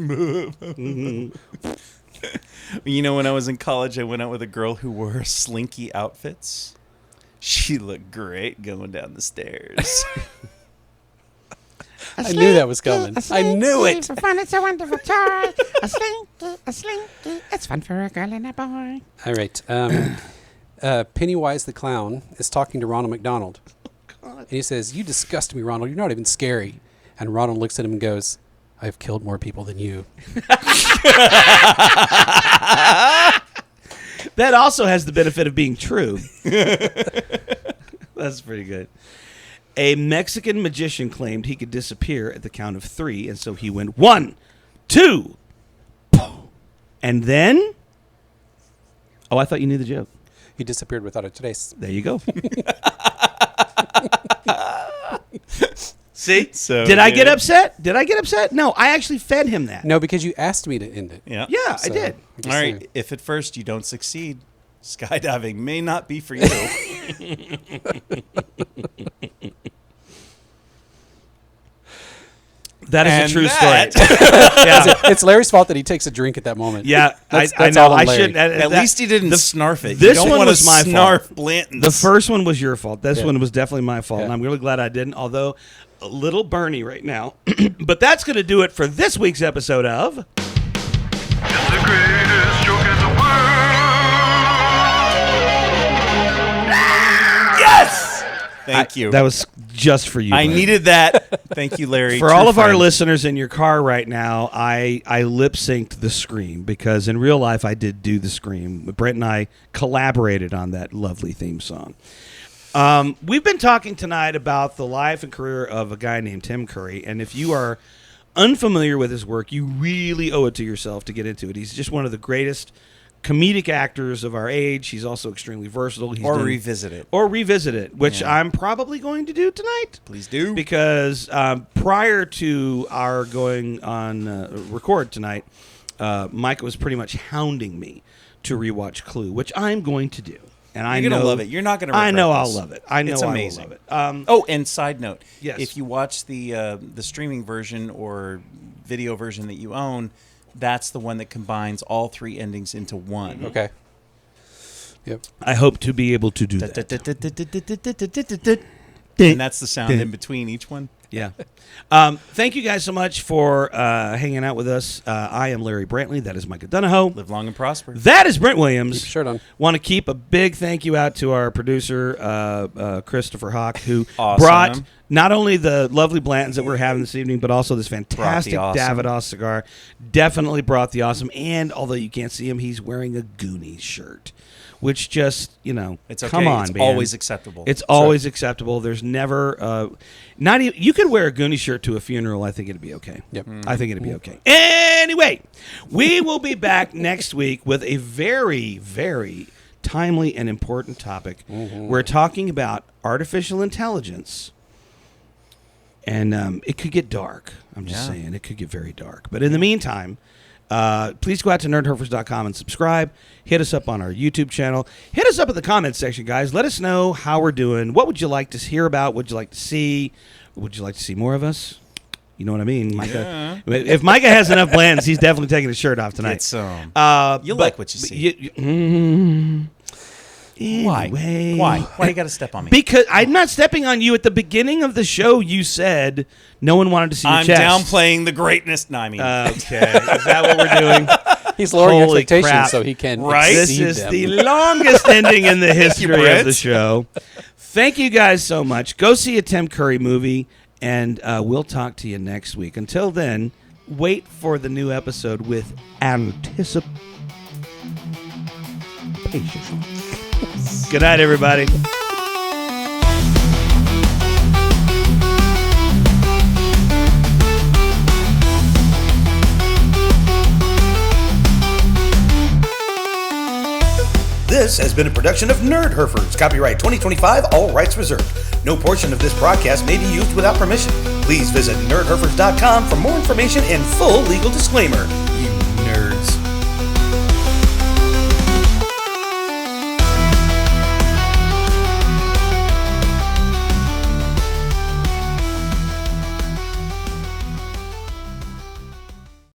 You know, when I was in college, I went out with a girl who wore slinky outfits. She looked great going down the stairs. I knew that was coming. I knew it. For fun, it's a wonderful toy. A slinky. It's fun for a girl and a boy. All right. Pennywise the clown is talking to Ronald McDonald. And he says, "You disgust me, Ronald. You're not even scary." And Ronald looks at him and goes, "I've killed more people than you." That also has the benefit of being true. That's pretty good. A Mexican magician claimed he could disappear at the count of 3, and so he went 1, 2, and then... Oh, I thought you knew the joke. He disappeared without a trace. There you go. See? So Did I get good. upset? Did I get upset? No, I actually fed him that. No, because you asked me to end it. Yeah. Yeah, I So, did. I'm just All right. saying. If at first you don't succeed, skydiving may not be for you. That is And a true that- story. Yeah. It's Larry's fault that he takes a drink at that moment. Yeah, That's I know. all on I Larry. shouldn't. At least he didn't snarf it. this you don't one want was to my snarf fault. Blanton's. The first one was your fault. This Yeah. one was definitely my fault, and Yeah. I'm really glad I didn't. Although a little Bernie right now. But that's going to do it for this week's episode of. It's the greatest joke in the world. Yes. Thank you. That was just for you. I buddy. needed that. Thank you, Larry. For True all of our friend. listeners in your car right now, I lip synced the scream because in real life I did do the scream. Brent and I collaborated on that lovely theme song. We've been talking tonight about the life and career of a guy named Tim Curry, and if you are unfamiliar with his work, you really owe it to yourself to get into it. He's just one of the greatest comedic actors of our age. He's also extremely versatile. Revisit it. Which Yeah. I'm probably going to do tonight. Please do. Because prior to our going on record tonight, Micah was pretty much hounding me to rewatch Clue, which I'm going to do. And You're going to love it. You're not going to regret I know this. I'll love it. I know it's amazing. I will love it. And side note, Yes. if you watch the streaming version or video version that you own, that's the one that combines all 3 endings into one. Okay. Yep. I hope to be able to do that. And that's the sound in between each one. Yeah. Thank you guys so much for hanging out with us. I am Larry Brantley. That is Micah Donahoe. Live long and prosper. That is Brent Williams. Keep your shirt on. Want to keep a big thank you out to our producer, Christopher Hawk, who Awesome. brought not only the lovely Blantons that we're having this evening, but also this fantastic awesome. Davidoff cigar. Definitely brought the awesome. And although you can't see him, he's wearing a Goonies shirt, which just, It's okay. come on, it's man. always acceptable. It's always acceptable. There's never, not even, you could wear a Goonie shirt to a funeral. I think it'd be okay. Yep. I think it'd be okay. Anyway, we will be back next week with a very, very timely and important topic. We're talking about artificial intelligence, and it could get dark. I'm just saying, it could get very dark. But in the meantime, please go out to nerdherfers.com and subscribe. Hit us up on our YouTube channel. Hit us up in the comments section, guys. Let us know how we're doing. What would you like to hear about? What would you like to see? Would you like to see more of us? You know what I mean, Micah? Yeah. If Micah has enough Blantons, he's definitely taking his shirt off tonight. Get some. You'll like what you see. Anyway. Why? Why you got to step on me? Because I'm not stepping on you. At the beginning of the show, you said no one wanted to see your I'm chest. downplaying the greatness. No, I mean, Okay. Is that what we're doing? He's lowering Holy expectations crap. so he can Right? This exceed is them. the longest ending in the history of Brett. the show. Thank you guys so much. Go see a Tim Curry movie, and we'll talk to you next week. Until then, wait for the new episode with anticipation. Good night, everybody. This has been a production of Nerdherfers. Copyright 2025, all rights reserved. No portion of this broadcast may be used without permission. Please visit nerdherfers.com for more information and full legal disclaimer. You